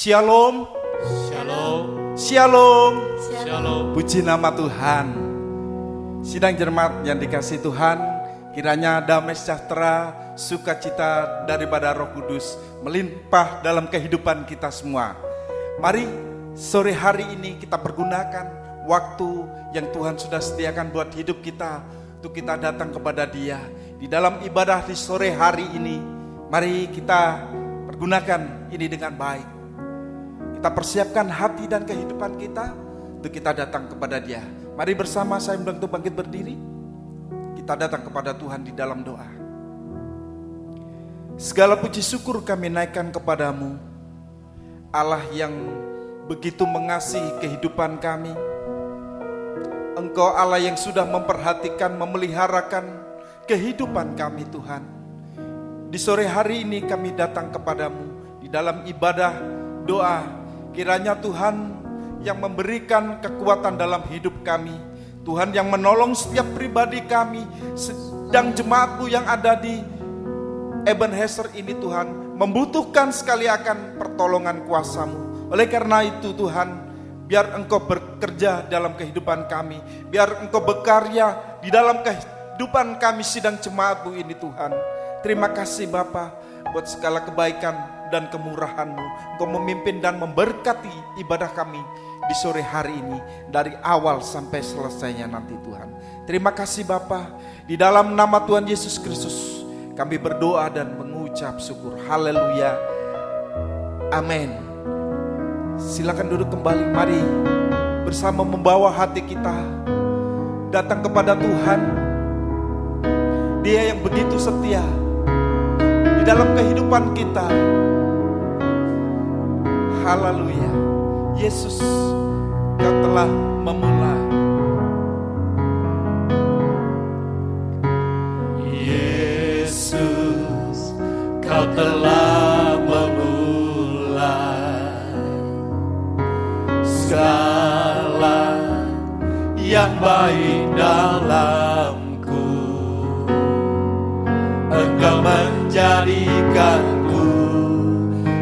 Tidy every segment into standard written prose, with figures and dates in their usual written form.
Shalom. Shalom. Shalom. Shalom. Puji nama Tuhan. Sidang jemaat yang dikasihi Tuhan, kiranya damai sejahtera, sukacita daripada Roh Kudus melimpah dalam kehidupan kita semua. Mari sore hari ini kita pergunakan waktu yang Tuhan sudah sediakan buat hidup kita untuk kita datang kepada Dia. Di dalam ibadah di sore hari ini, mari kita pergunakan ini dengan baik. Kita persiapkan hati dan kehidupan kita untuk kita datang kepada Dia. Mari bersama saya untuk bangkit berdiri. Kita datang kepada Tuhan di dalam doa. Segala puji syukur kami naikkan kepadamu, Allah yang begitu mengasihi kehidupan kami. Engkau Allah yang sudah memperhatikan, memeliharakan kehidupan kami Tuhan. Di sore hari ini kami datang kepadamu di dalam ibadah doa. Kiranya Tuhan yang memberikan kekuatan dalam hidup kami, Tuhan yang menolong setiap pribadi kami, sedang jemaatmu yang ada di Ebenezer ini Tuhan membutuhkan sekali akan pertolongan kuasa-Mu. Oleh karena itu Tuhan, biar Engkau bekerja dalam kehidupan kami, biar Engkau berkarya di dalam kehidupan kami sidang jemaat-Mu ini Tuhan. Terima kasih Bapa buat segala kebaikan dan kemurahan-Mu. Engkau memimpin dan memberkati ibadah kami di sore hari ini dari awal sampai selesainya nanti Tuhan. Terima kasih Bapa, di dalam nama Tuhan Yesus Kristus kami berdoa dan mengucap syukur. Haleluya. Amin. Silakan duduk kembali. Mari bersama membawa hati kita datang kepada Tuhan. Dia yang begitu setia di dalam kehidupan kita. Haleluya. Yesus, Kau telah memulai. Yesus, Kau telah memulai segala yang baik dalamku. Engkau menjadikanku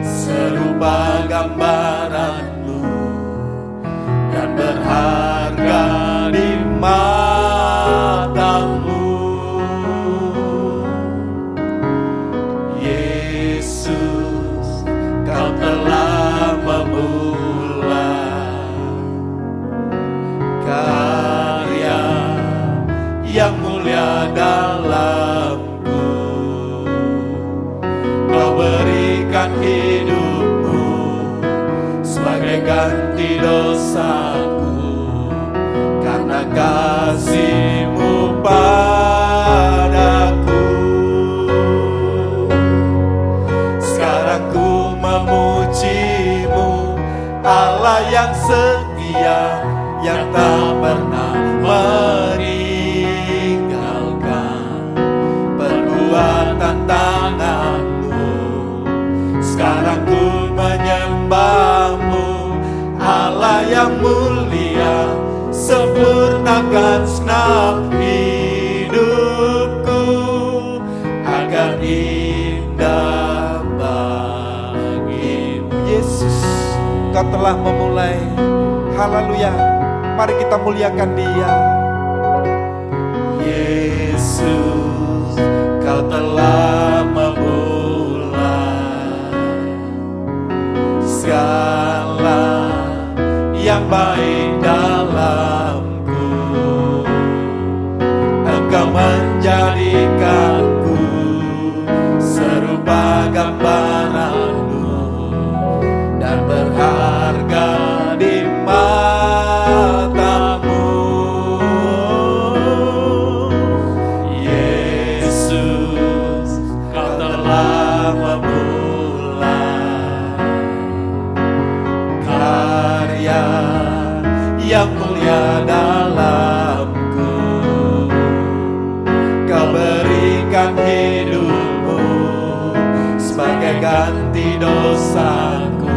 serupa gambaran-Mu dan berharga di mata-Mu. Yesus, Kau telah memulai karya yang mulia dalamku. Kau berikan hidup-Mu sebagai ganti dosaku, karena kasih-Mu padaku. Sekarang ku memuji-Mu, Allah yang setia, yang tak pernah meninggalkan perbuatan tangan-Mu. Sekarang ku menyembah-Mu, Allah yang mulia, sempurnakan segenap hidupku agar indah bagi-Mu. Yesus, Kau telah memulai. Haleluya. Mari kita muliakan Dia. Yesus, Kau telah memulai segala yang baik dalamku. Engkau menjadikanku serupa gambaran-Mu dan berharga di mata-Mu. Yesus, Kau telah memulai karya yang mulia dalamku. Kau berikan hidup-Mu sebagai ganti dosaku,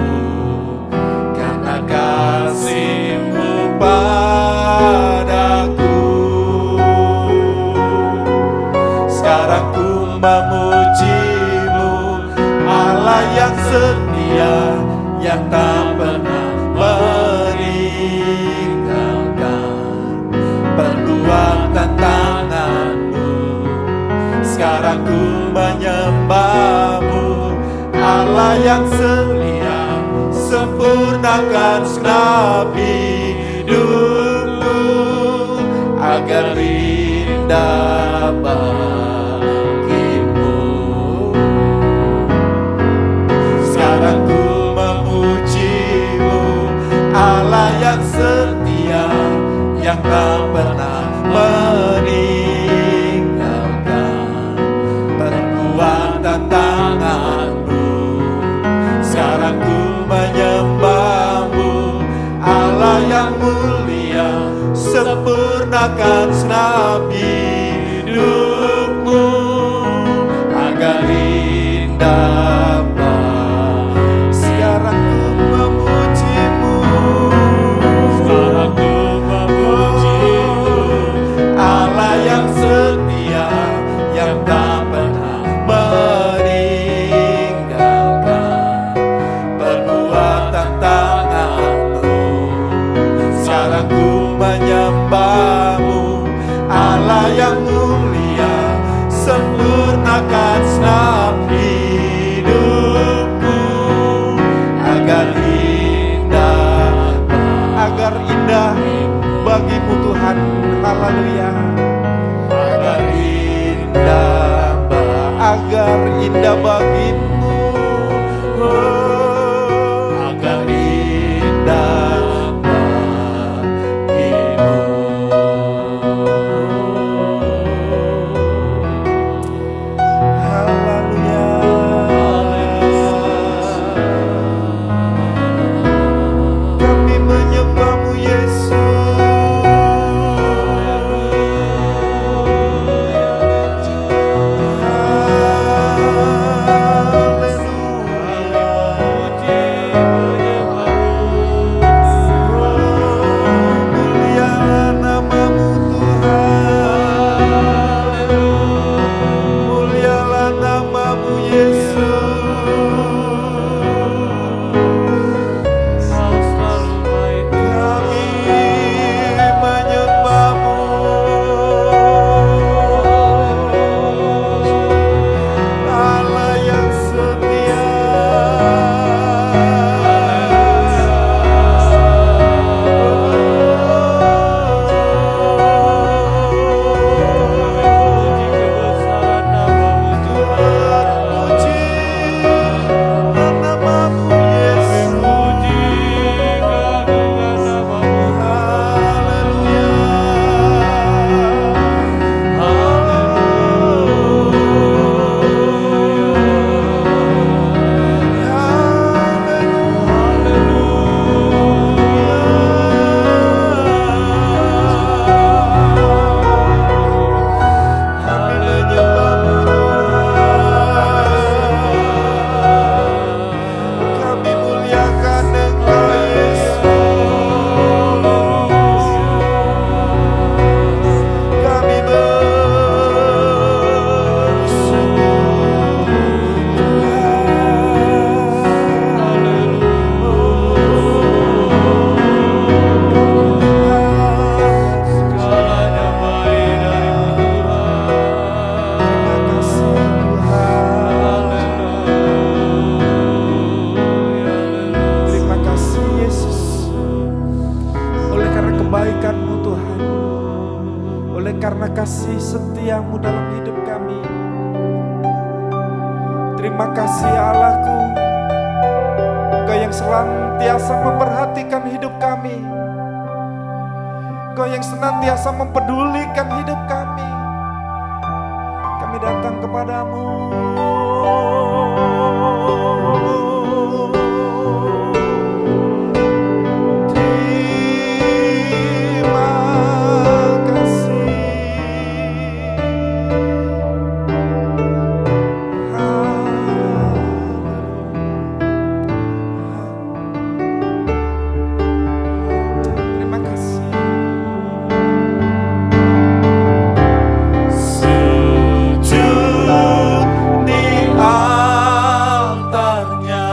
karena kasih-Mu padaku. Sekarang ku memuji-Mu, Allah yang setia, yang tak pernah meninggalkan perbuatan tangan-Mu. Sekarang ku menyembah-Mu, Allah yang setia, sempurnakan segenap hidupku agar indah bagimu. Sekarang ku memuji-Mu, Allah yang setia, yang tak pernah meninggalkan perbuatan tangan-Mu. Sekarang ku menyembah-Mu, Allah yang mulia, sempurnakan segenap hidupmu agar indah bagimu. Sekarang ku memuji-Mu, sekarang ku memuji-Mu, Allah yang setia, yang tak pernah meninggalkan perbuatan tangan-Mu. Sekarang ku menyembah-Mu, Allah yang mulia, sempurnakan segenap hidupku agar indah bagimu Tuhan. Haleluya. Agar indah bagimu, agar indah bagimu. Haleluya. Kami menyembah-Mu Yesus. Mulialah nama-Mu Tuhan, mulialah nama-Mu Yesus. Kami menyembah-Mu, Allah yang setia. Kami muliakan Engkau Yesus. Kami bersyukur Terima kasih Yesus, oleh karena kebaikan-Mu Tuhan, oleh karena kasih setia-Mu dalam hidup kami. Terima kasih Allahku, Engkau yang senantiasa memperhatikan hidup kami, Engkau yang senantiasa mempedulikan hidup kami. Kami datang kepadamu. Terima kasih. Sujud di altarnya,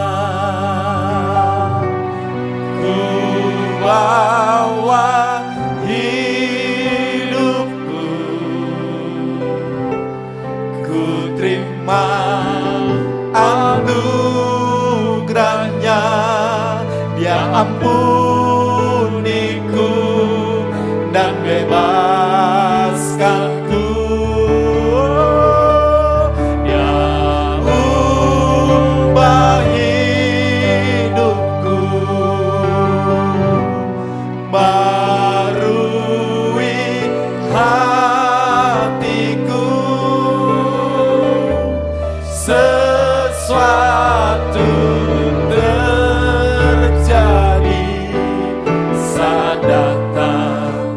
datang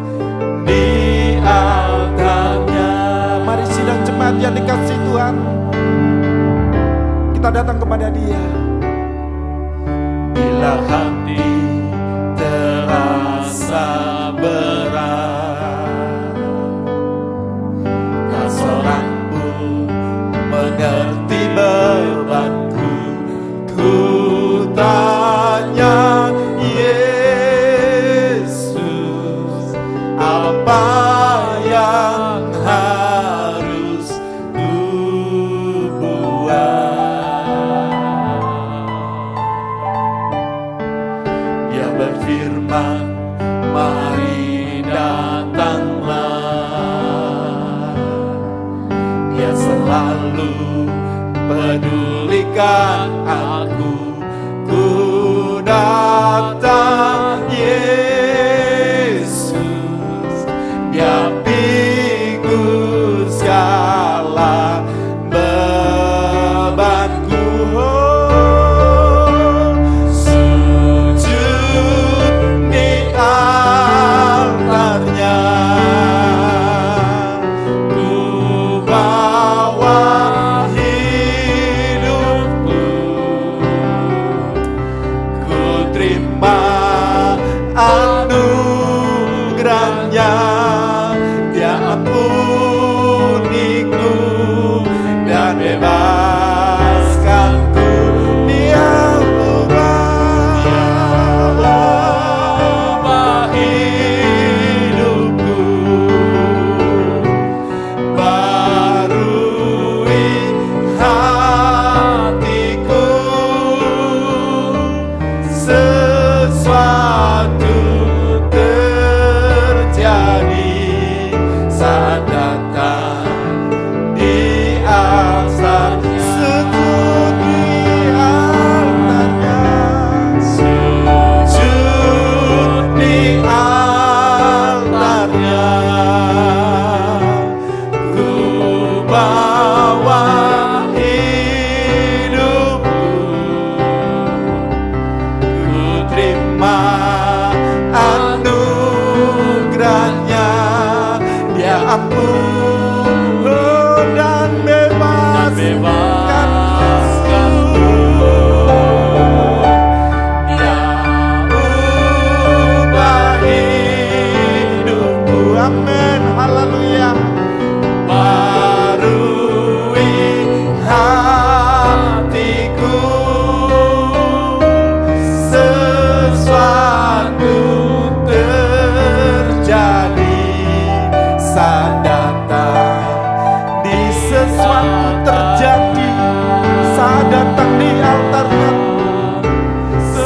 di altarnya. Mari sidang jemaat yang dikasih Tuhan, kita datang kepada Dia. Bila hati terasa berat, tak seorang pun mengerti bebanku. Ku tanya Yesus, apa yang harus ku buat? Dia berfirman, mari datanglah. Dia selalu pedulikan aku. Ku datang Yesus, Dia pikul segala bebanku. Sujud di altarnya, ku bawa hidupku. Ku terima anugerahnya, Dia ampuniku dan bebaskanku. Dia ubah hidupku, barui hatiku. Sesuatu terjadi saat datang di altar. Sujud di altarnya, sujud di altarnya. Ku bawa hidupku, ku terima anugerahnya. Dia ampun dan bebaskanku. Dia ubah hidupku. Amin, haleluya. Barui hatiku. Sesuatu terjadi saat datang di sesuatu terjadi saat datang di altarnya.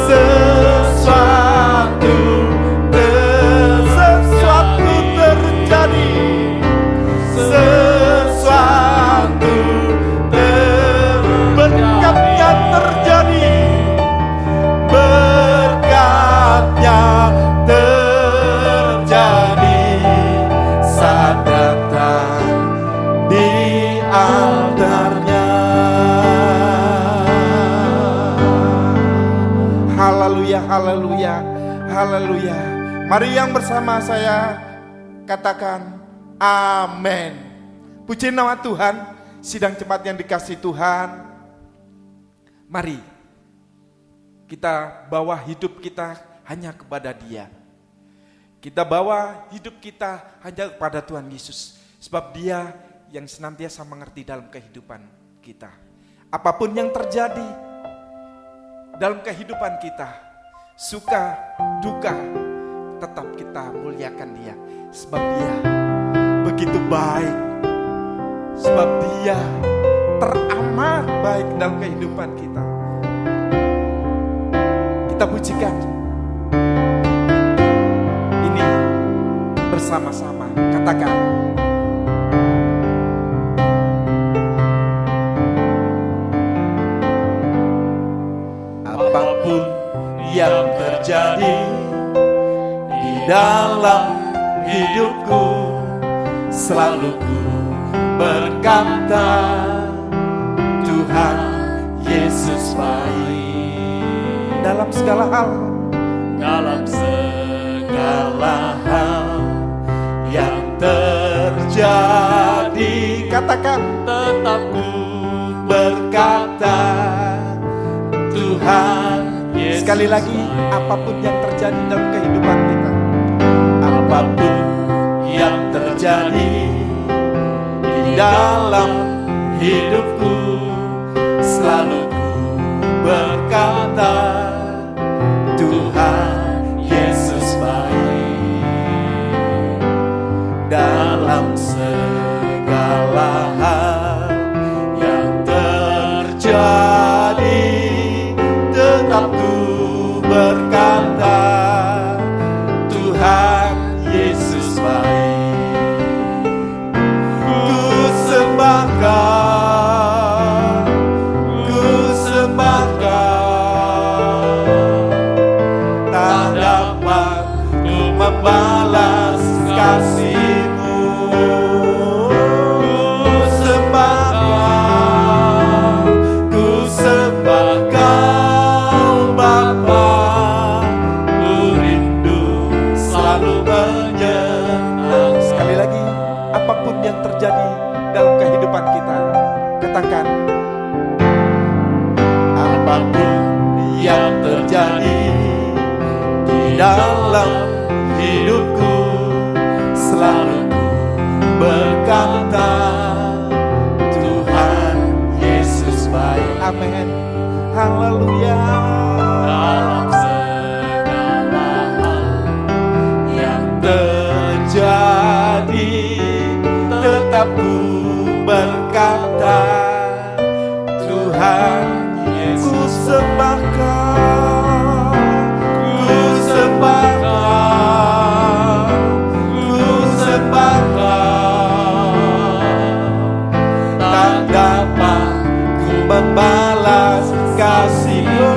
Sesuatu terjadi, sesuatu berkatnya terjadi, berkatnya terjadi saat datang di altarnya. Haleluya, haleluya, haleluya. Mari yang bersama saya katakan amin. Puji nama Tuhan. Sidang jemaat yang dikasih Tuhan, mari kita bawa hidup kita hanya kepada Dia. Kita bawa hidup kita hanya kepada Tuhan Yesus, sebab Dia yang senantiasa mengerti dalam kehidupan kita. Apapun yang terjadi dalam kehidupan kita, suka, duka, tetap kita muliakan Dia, sebab Dia begitu baik, sebab Dia teramat baik dalam kehidupan kita. Kita pujikan ini bersama-sama, katakan apapun yang terjadi di dalam hidupku, selalu ku berkata Tuhan Yesus baik. dalam segala hal, Dalam segala Sekali lagi, apapun yang terjadi dalam kehidupan kita, apapun yang terjadi di dalam hidupku, selalu ku berkata, Tuhan Yesus baik. Dalam segala hal yang terjadi, tetap ku berkata, Tuhan Yesus baik. Ku sembahkan, tak dapat ku membalas kasih-Mu. Ku sembahkan Bapa, ku rindu selalu menyenangkan. sekali lagi, apapun yang terjadi dalam kehidupan kita, katakan, Apapun yang terjadi di dalam hidupku, selalu ku berkata, Tuhan Yesus baik. amin, haleluya. Dalam segala hal yang terjadi, tetap ku berkata, Tuhan Ku sembahkan, tak dapat ku membalas kasih-Mu.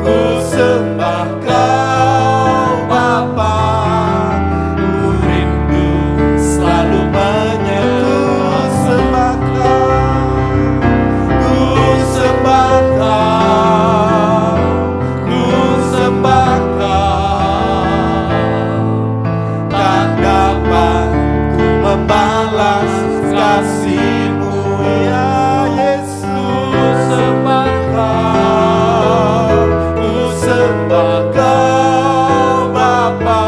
Ku sembahkan Bapa, ku rindu selalu membalas kasih-Mu, ya Yesus. Ku sembahkan Bapa,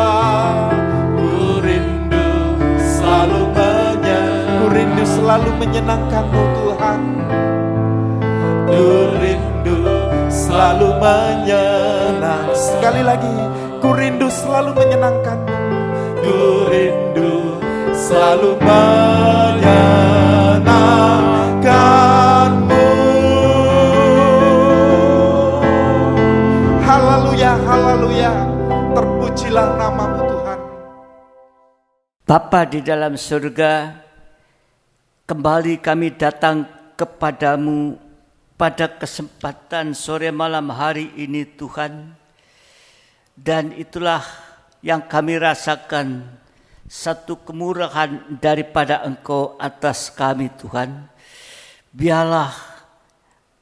ku rindu selalu menyenangkan-Mu Tuhan. Ku rindu selalu menyenangkan. Sekali lagi, ku rindu selalu menyenangkan-Mu. Ku rindu selalu menyenangkan-Mu. Haleluya, haleluya. Terpujilah nama-Mu Tuhan. Bapa di dalam surga, kembali kami datang kepadamu pada kesempatan sore malam hari ini Tuhan. Dan itulah yang kami rasakan, satu kemurahan daripada Engkau atas kami Tuhan. Biarlah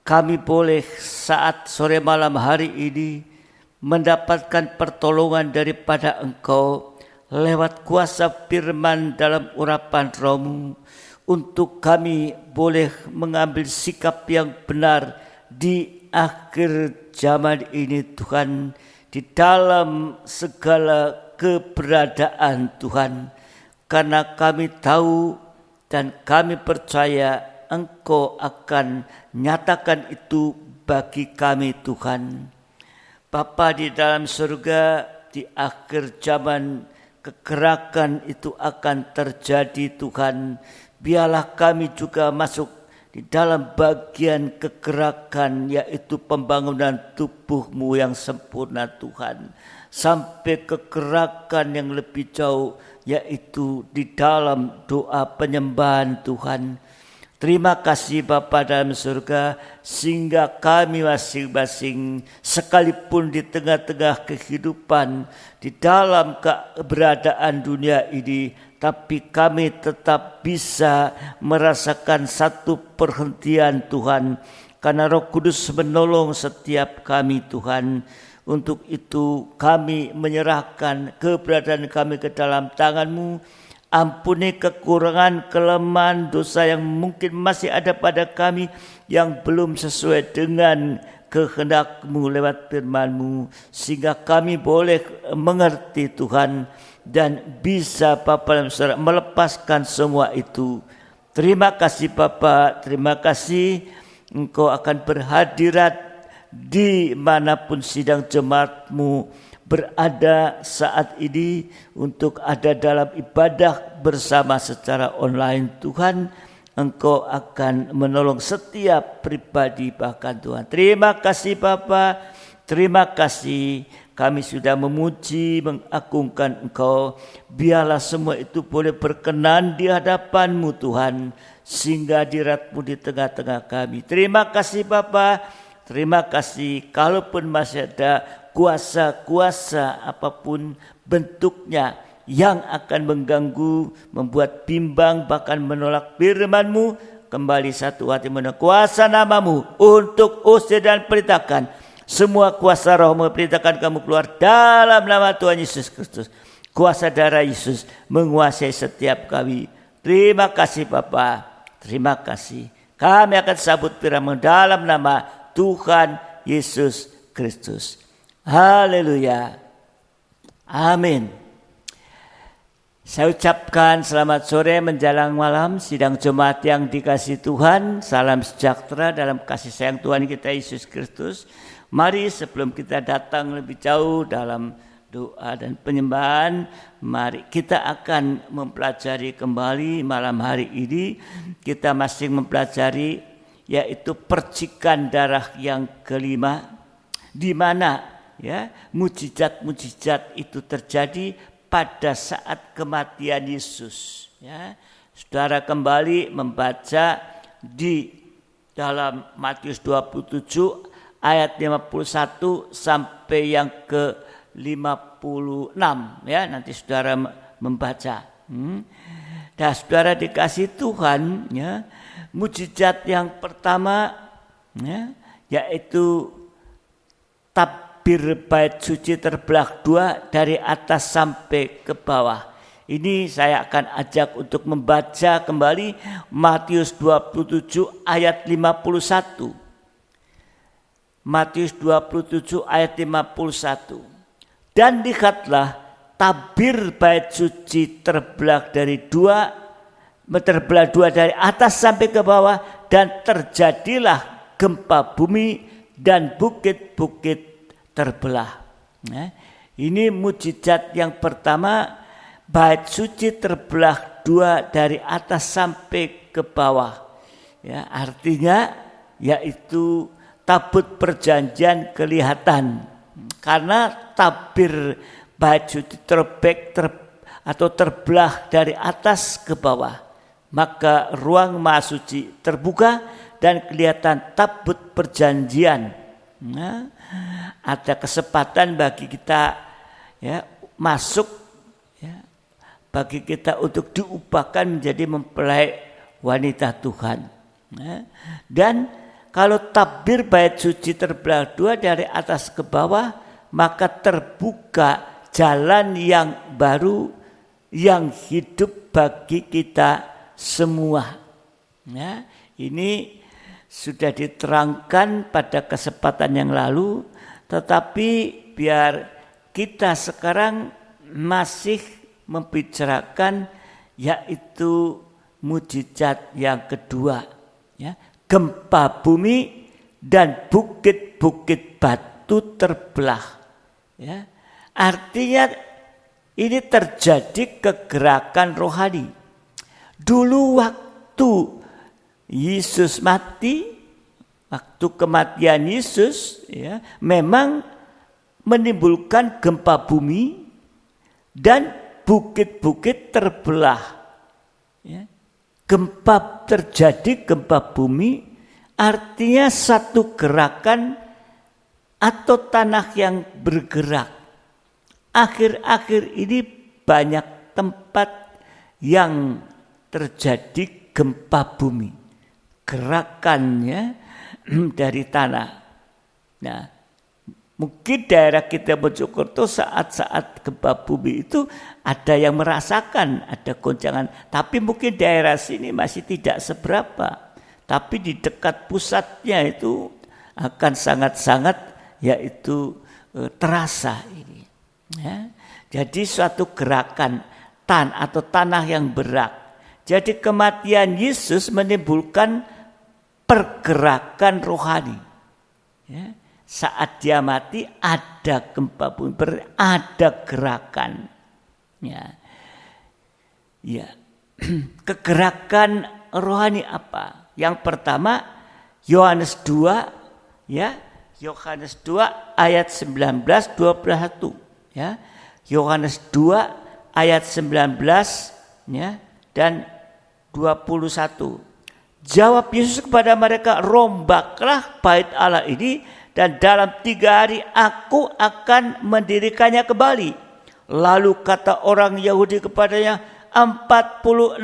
kami boleh saat sore malam hari ini mendapatkan pertolongan daripada Engkau lewat kuasa firman dalam urapan Roh-Mu, untuk kami boleh mengambil sikap yang benar di akhir zaman ini Tuhan, di dalam segala keberadaan Tuhan, karena kami tahu dan kami percaya Engkau akan nyatakan itu bagi kami Tuhan. Bapa di dalam surga, di akhir zaman kegerakan itu akan terjadi Tuhan. Biarlah kami juga masuk di dalam bagian kegerakan, yaitu pembangunan tubuh-Mu yang sempurna Tuhan. Sampai kegerakan yang lebih jauh, yaitu di dalam doa penyembahan Tuhan. Terima kasih Bapa dalam surga, sehingga kami masing-masing sekalipun di tengah-tengah kehidupan, di dalam keberadaan dunia ini, tapi kami tetap bisa merasakan satu perhentian Tuhan, karena Roh Kudus menolong setiap kami Tuhan. Untuk itu kami menyerahkan keberadaan kami ke dalam tangan-Mu. Ampuni kekurangan, kelemahan, dosa yang mungkin masih ada pada kami yang belum sesuai dengan kehendak-Mu lewat firman-Mu, sehingga kami boleh mengerti Tuhan dan bisa Bapa dalam saudara melepaskan semua itu. Terima kasih Bapa, terima kasih Engkau akan berhadirat di manapun sidang jemaat-Mu berada saat ini untuk ada dalam ibadah bersama secara online. Tuhan, Engkau akan menolong setiap pribadi bahkan Tuhan. Terima kasih Bapa, terima kasih. Kami sudah memuji, mengagungkan Engkau. Biarlah semua itu boleh berkenan di hadapan-Mu Tuhan, sehingga hadirat-Mu di tengah-tengah kami. Terima kasih Bapa, terima kasih. Kalaupun masih ada kuasa-kuasa apapun bentuknya yang akan mengganggu, membuat bimbang, bahkan menolak firman-Mu, kembali satu hati menolak kuasa nama-Mu untuk usir dan perintahkan. Semua kuasa roh-Mu perintahkan kamu keluar dalam nama Tuhan Yesus Kristus. Kuasa darah Yesus menguasai setiap kami. Terima kasih Bapa, terima kasih. Kami akan sambut firman dalam nama Tuhan Yesus Kristus. Haleluya. Amin. Saya ucapkan selamat sore menjelang malam sidang jemaat yang dikasihi Tuhan. Salam sejahtera dalam kasih sayang Tuhan kita Yesus Kristus. Mari sebelum kita datang lebih jauh dalam doa dan penyembahan, mari kita akan mempelajari kembali malam hari ini. Kita masih mempelajari yaitu percikan darah yang kelima, di mana ya mujizat-mujizat itu terjadi pada saat kematian Yesus. Ya, saudara kembali membaca di dalam Matius 27 ayat 51 sampai yang ke 56 ya, nanti saudara membaca. Dan saudara dikasih Tuhan ya, mujizat yang pertama ya, yaitu tabir bait suci terbelah dua dari atas sampai ke bawah. Ini saya akan ajak untuk membaca kembali Matius 27 ayat 51. Matius 27 ayat 51. Dan lihatlah tabir bait suci terbelah dua dari atas sampai ke bawah, dan terjadilah gempa bumi dan bukit-bukit terbelah. Nah, ini mujizat yang pertama, bait suci terbelah dua dari atas sampai ke bawah. Ya, artinya yaitu tabut perjanjian kelihatan, karena tabir bait suci terbelah dari atas ke bawah, maka ruang maha suci terbuka dan kelihatan tabut perjanjian. Nah, ada kesempatan bagi kita ya masuk ya, bagi kita untuk diubahkan menjadi mempelai wanita Tuhan. Nah, dan kalau tabir bait suci terbelah dua dari atas ke bawah, maka terbuka jalan yang baru, yang hidup bagi kita semua. Ya, ini sudah diterangkan pada kesempatan yang lalu, tetapi biar kita sekarang masih membicarakan yaitu mujizat yang kedua. Ya, gempa bumi dan bukit-bukit batu terbelah. Ya, artinya ini terjadi kegerakan rohani. Dulu waktu Yesus mati, waktu kematian Yesus, ya, memang menimbulkan gempa bumi dan bukit-bukit terbelah. Ya. Terjadi gempa bumi, artinya satu gerakan atau tanah yang bergerak. Akhir-akhir ini banyak tempat yang terjadi gempa bumi, gerakannya dari tanah. Nah, Mungkin daerah kita Mojokerto saat-saat gempa bumi itu ada yang merasakan ada goncangan. Tapi mungkin daerah sini masih tidak seberapa. Tapi di dekat pusatnya itu akan sangat-sangat yaitu terasa ini. Ya. Jadi suatu gerakan atau tanah yang berat. Jadi kematian Yesus menimbulkan pergerakan rohani. Ya. Saat dia mati ada gempa bumi, ada gerakan. Ya. Kegerakan rohani apa? Yang pertama Yohanes 2 ya. Yohanes 2 ayat 19 21 ya. Yohanes 2 ayat 19 ya dan 21. Jawab Yesus kepada mereka, rombaklah bait Allah ini dan dalam 3 hari aku akan mendirikannya kembali. Lalu kata orang Yahudi kepadanya, 46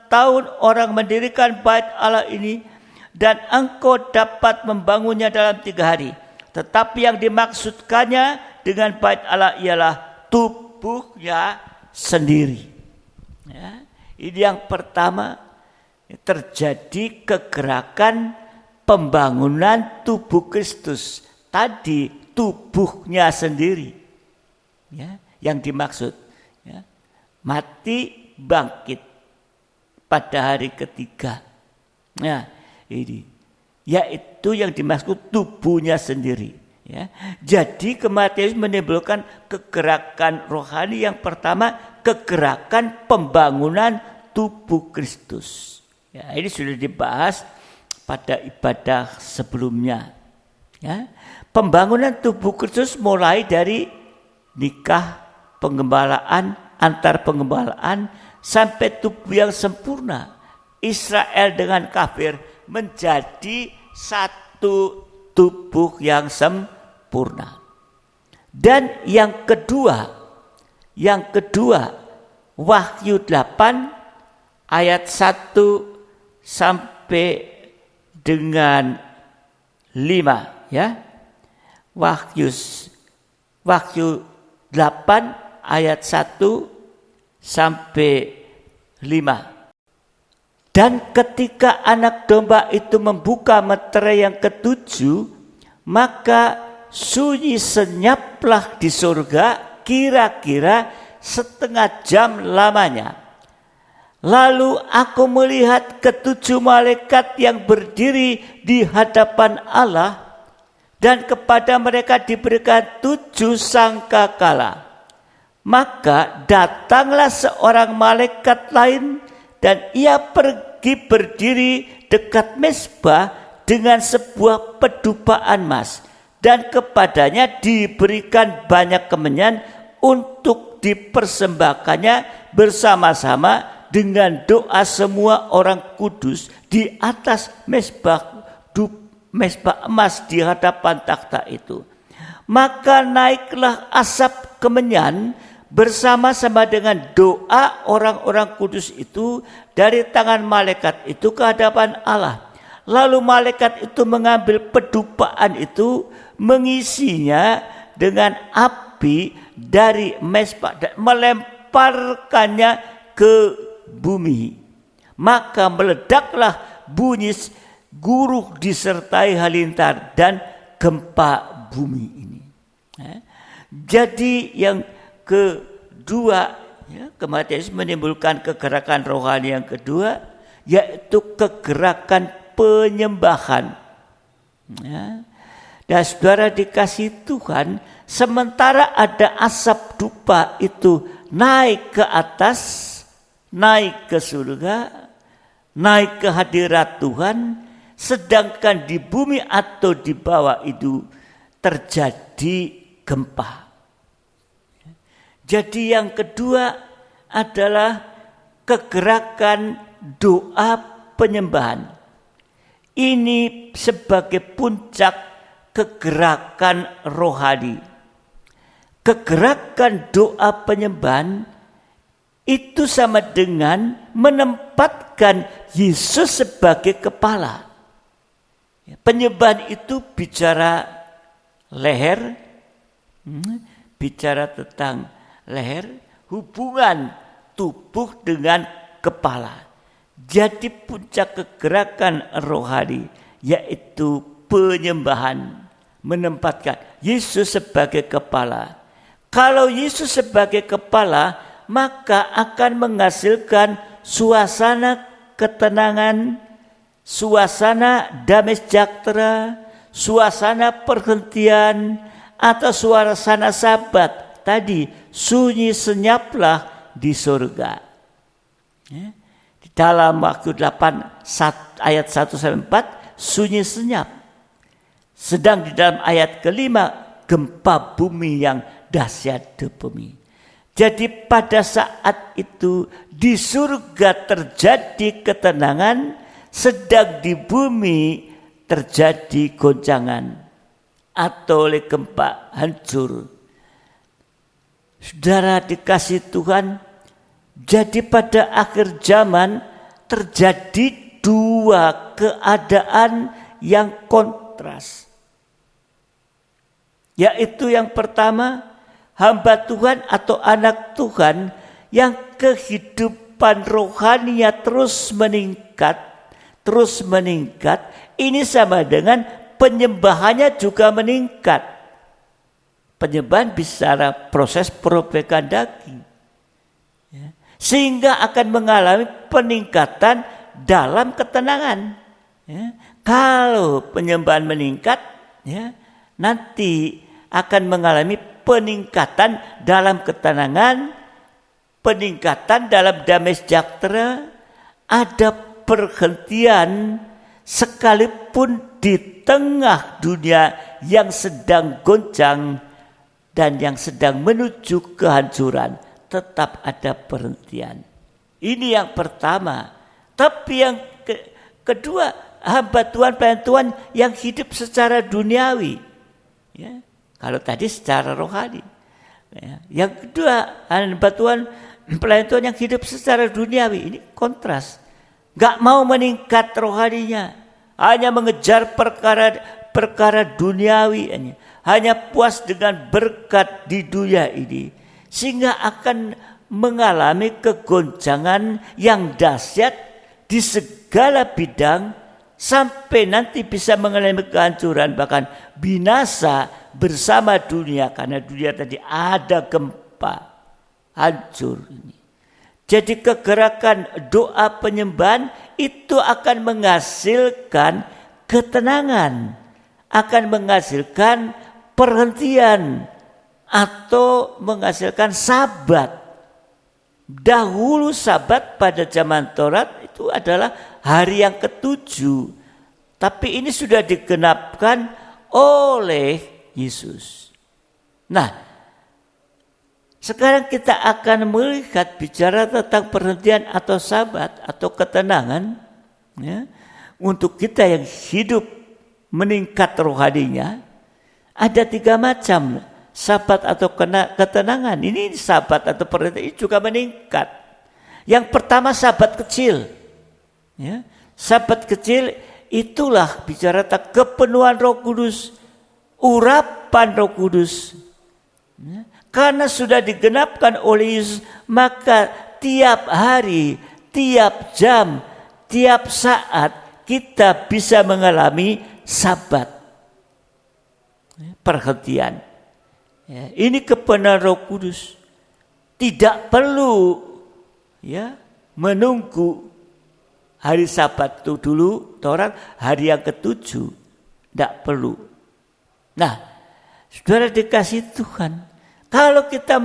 tahun orang mendirikan bait Allah ini dan engkau dapat membangunnya dalam 3 hari. Tetapi yang dimaksudkannya dengan bait Allah ialah tubuhnya sendiri. Ya, ini yang pertama, terjadi kegerakan pembangunan tubuh Kristus. Tadi tubuhnya sendiri. Ya, yang dimaksud. Ya, mati bangkit pada hari ketiga. Nah, ini yaitu yang dimaksud tubuhnya sendiri. Ya. Jadi kematian menimbulkan kegerakan rohani. Yang pertama, kegerakan pembangunan tubuh Kristus. Ya, ini sudah dibahas pada ibadah sebelumnya. Ya. Pembangunan tubuh Kristus mulai dari nikah, penggembalaan, antar penggembalaan sampai tubuh yang sempurna. Israel dengan kafir menjadi satu tubuh yang sempurna. Dan yang kedua Wahyu 8 ayat 1 sampai dengan 5 ya. Wahyu 8 ayat 1 sampai 5. Dan ketika anak domba itu membuka meterai yang ketujuh, maka sunyi senyaplah di surga kira-kira setengah jam lamanya. Lalu aku melihat ketujuh malaikat yang berdiri di hadapan Allah, dan kepada mereka diberikan 7 sangkakala. Maka datanglah seorang malaikat lain dan ia pergi berdiri dekat mezbah dengan sebuah pedupaan emas, dan kepadanya diberikan banyak kemenyan untuk dipersembahkannya bersama-sama dengan doa semua orang kudus di atas mezbah emas di hadapan takhta itu. Maka naiklah asap kemenyan bersama-sama dengan doa orang-orang kudus itu dari tangan malaikat itu ke hadapan Allah. Lalu malaikat itu mengambil pedupaan itu, mengisinya dengan api dari mezbah dan melemparkannya ke bumi. Maka meledaklah bunyi guruh disertai halilintar dan gempa bumi ini. Jadi yang kedua, ya, kematian Yesus menimbulkan kegerakan rohani yang kedua, yaitu kegerakan penyembahan. Ya. Dan saudara dikasih Tuhan, sementara ada asap dupa itu naik ke atas, naik ke surga, naik ke hadirat Tuhan, sedangkan di bumi atau di bawah itu terjadi gempa. Jadi yang kedua adalah kegerakan doa penyembahan. Ini sebagai puncak kegerakan rohani. Kegerakan doa penyembahan itu sama dengan menempatkan Yesus sebagai kepala. Penyembahan itu bicara leher, Bicara tentang leher, hubungan tubuh dengan kepala. Jadi puncak kegerakan rohani yaitu penyembahan, menempatkan Yesus sebagai kepala. Kalau Yesus sebagai kepala, maka akan menghasilkan suasana ketenangan, suasana damai sejahtera, suasana perhentian, atau suasana sabat. Tadi sunyi senyaplah di surga. Di dalam Wahyu 8 ayat 1-4 sunyi senyap. Sedang di dalam ayat kelima gempa bumi yang dahsyat bumi. Jadi pada saat itu di surga terjadi ketenangan, sedang di bumi terjadi goncangan atau oleh gempa hancur. Saudara dikasih Tuhan, jadi pada akhir zaman terjadi dua keadaan yang kontras. Yaitu yang pertama, hamba Tuhan atau anak Tuhan yang kehidupan rohaninya terus meningkat. Ini sama dengan penyembahannya juga meningkat. Penyembahan bicara proses perobekan daging. Sehingga akan mengalami peningkatan dalam ketenangan. Kalau penyembahan meningkat, nanti akan mengalami peningkatan dalam ketenangan, peningkatan dalam damai sejahtera, ada perhentian sekalipun di tengah dunia yang sedang goncang dan yang sedang menuju kehancuran, tetap ada perhentian. Ini yang pertama. Tapi yang kedua, hamba Tuhan, pelayan Tuhan yang hidup secara duniawi. Ya. Kalau tadi secara rohani. Ya. Yang kedua, hamba Tuhan, pelayan Tuhan yang hidup secara duniawi. Ini kontras. Gak mau meningkat rohaninya. Hanya mengejar perkara duniawi. Hanya puas dengan berkat di dunia ini. Sehingga akan mengalami kegoncangan yang dahsyat di segala bidang. Sampai nanti bisa mengalami kehancuran, bahkan binasa bersama dunia. Karena dunia tadi ada gempa, hancur ini. Jadi kegerakan doa penyembahan itu akan menghasilkan ketenangan, akan menghasilkan perhentian, atau menghasilkan sabat. Dahulu sabat pada zaman Taurat itu adalah hari yang ke-7. Tapi ini sudah digenapkan oleh Yesus. Nah, sekarang kita akan melihat bicara tentang perhentian atau sabat atau ketenangan. Ya, untuk kita yang hidup meningkat rohaninya, ada 3 macam sabat atau ketenangan. Ini sabat atau perhentian ini juga meningkat. Yang pertama sabat kecil. Ya, sabat kecil itulah bicara tentang kepenuhan Roh Kudus, urapan Roh Kudus. Ya, karena sudah digenapkan oleh Yesus, maka tiap hari, tiap jam, tiap saat kita bisa mengalami sabat, perhentian. Ya, ini kebenaran Roh Kudus. Tidak perlu menunggu hari Sabat itu dulu, orang hari yang ke-7. Tidak perlu. Nah, saudara dikasih Tuhan, kalau kita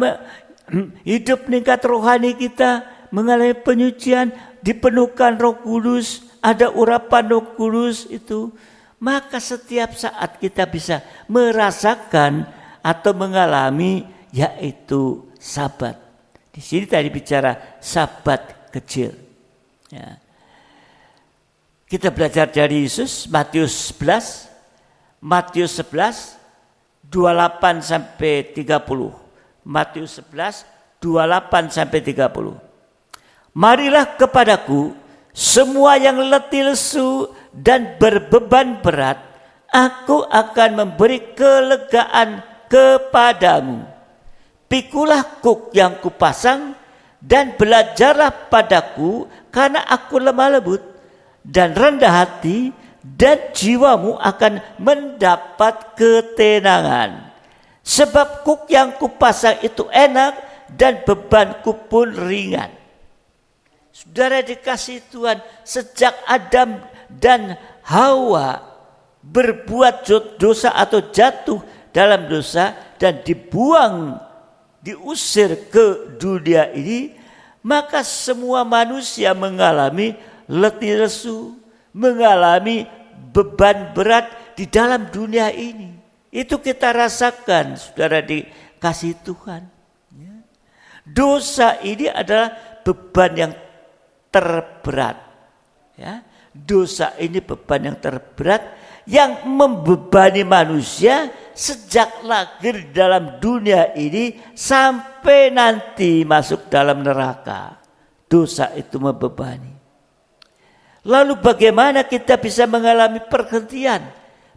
hidup meningkat rohani kita, mengalami penyucian, dipenuhkan Roh Kudus, ada urapan Roh Kudus itu, maka setiap saat kita bisa merasakan atau mengalami yaitu sabat. Di sini tadi bicara sabat kecil. Ya. Kita belajar dari Yesus, Matius 11, 28 sampai 30. Matius 11, 28 sampai 30. Marilah kepadaku semua yang letih lesu dan berbeban berat, aku akan memberi kelegaan kepadamu, pikulah kuk yang kupasang dan belajarlah padaku, karena aku lemah lembut dan rendah hati, dan jiwamu akan mendapat ketenangan. Sebab kuk yang kupasang itu enak dan bebanku pun ringan. Saudara dikasih Tuhan, sejak Adam dan Hawa berbuat dosa atau jatuh dalam dosa dan diusir ke dunia ini, maka semua manusia mengalami letih lesu, mengalami beban berat di dalam dunia ini. Itu kita rasakan, saudara dikasih Tuhan. Dosa ini adalah beban yang terberat. Ya, dosa ini beban yang terberat yang membebani manusia sejak lahir dalam dunia ini sampai nanti masuk dalam neraka. Dosa itu membebani. Lalu bagaimana kita bisa mengalami perhentian?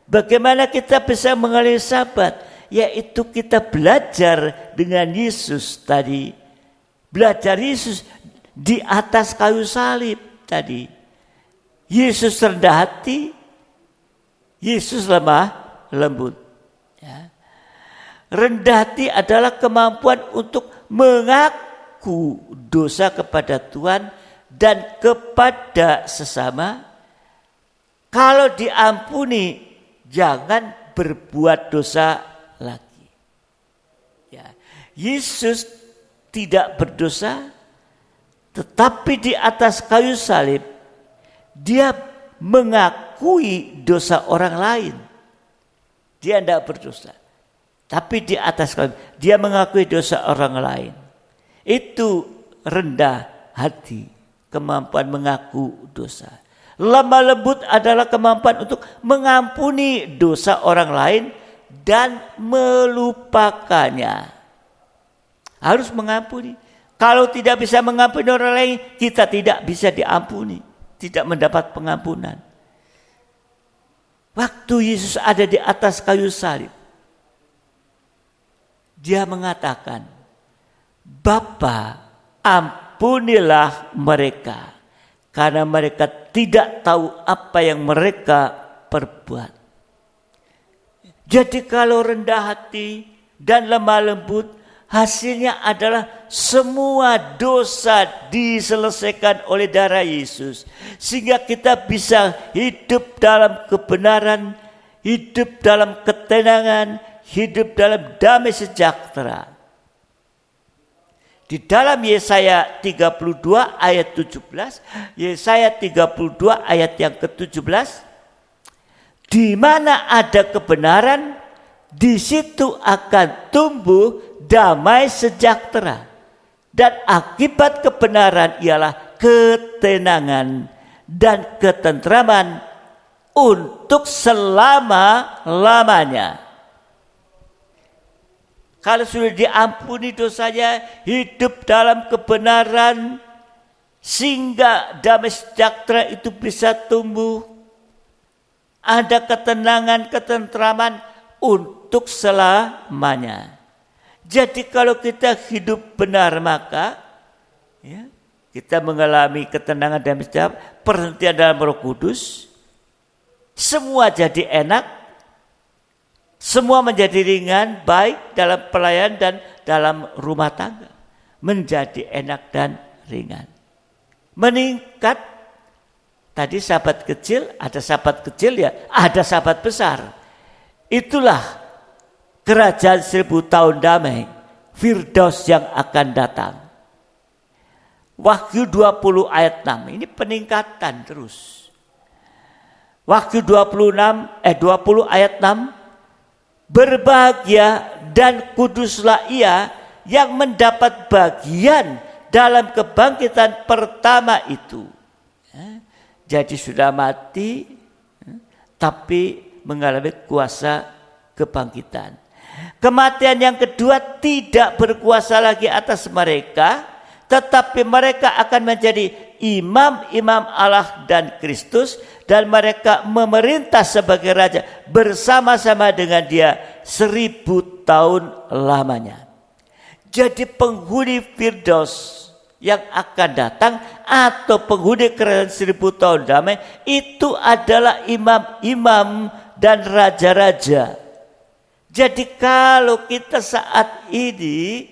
Bagaimana kita bisa mengalami sabat? Yaitu kita belajar dengan Yesus tadi. Belajar Yesus di atas kayu salib tadi. Yesus rendah hati, Yesus lemah lembut. Ya. Rendah hati adalah kemampuan untuk mengaku dosa kepada Tuhan dan kepada sesama. Kalau diampuni, jangan berbuat dosa lagi. Ya. Yesus tidak berdosa, tetapi di atas kayu salib dia mengakui dosa orang lain. Dia tidak berdosa, tapi di atas kayu dia mengakui dosa orang lain. Itu rendah hati, kemampuan mengaku dosa. Lemah lembut adalah kemampuan untuk mengampuni dosa orang lain dan melupakannya. Harus mengampuni. Kalau tidak bisa mengampuni orang lain, kita tidak bisa diampuni, tidak mendapat pengampunan. Waktu Yesus ada di atas kayu salib, dia mengatakan, Bapa, ampunilah mereka, karena mereka tidak tahu apa yang mereka perbuat. Jadi kalau rendah hati dan lemah lembut, hasilnya adalah semua dosa diselesaikan oleh darah Yesus. Sehingga kita bisa hidup dalam kebenaran, hidup dalam ketenangan, hidup dalam damai sejahtera. Di dalam Yesaya 32 ayat 17, Yesaya 32 ayat yang ke-17, di mana ada kebenaran, di situ akan tumbuh damai sejahtera, dan akibat kebenaran ialah ketenangan dan ketentraman untuk selama-lamanya. Kalau sudah diampuni dosanya, hidup dalam kebenaran, sehingga damai sejahtera itu bisa tumbuh. Ada ketenangan, ketentraman untuk selamanya. Jadi kalau kita hidup benar, maka ya, kita mengalami ketenangan dan sejahtera, perhentian dalam Roh Kudus, semua jadi enak, semua menjadi ringan, baik dalam pelayanan dan dalam rumah tangga. Menjadi enak dan ringan. Meningkat, tadi sahabat kecil, ada sahabat kecil ya, ada sahabat besar. Itulah kerajaan 1000 tahun damai, Firdaus yang akan datang. Wahyu 20 ayat 6, ini peningkatan terus. Wahyu 20 ayat 6, berbahagia dan kuduslah ia yang mendapat bagian dalam kebangkitan pertama itu. Jadi sudah mati, tapi mengalami kuasa kebangkitan. Kematian yang kedua tidak berkuasa lagi atas mereka, tetapi mereka akan menjadi imam-imam Allah dan Kristus, dan mereka memerintah sebagai raja bersama-sama dengan dia 1000 tahun lamanya. Jadi penghuni Firdaus yang akan datang atau penghuni kerajaan 1000 tahun damai itu adalah imam-imam dan raja-raja. Jadi kalau kita saat ini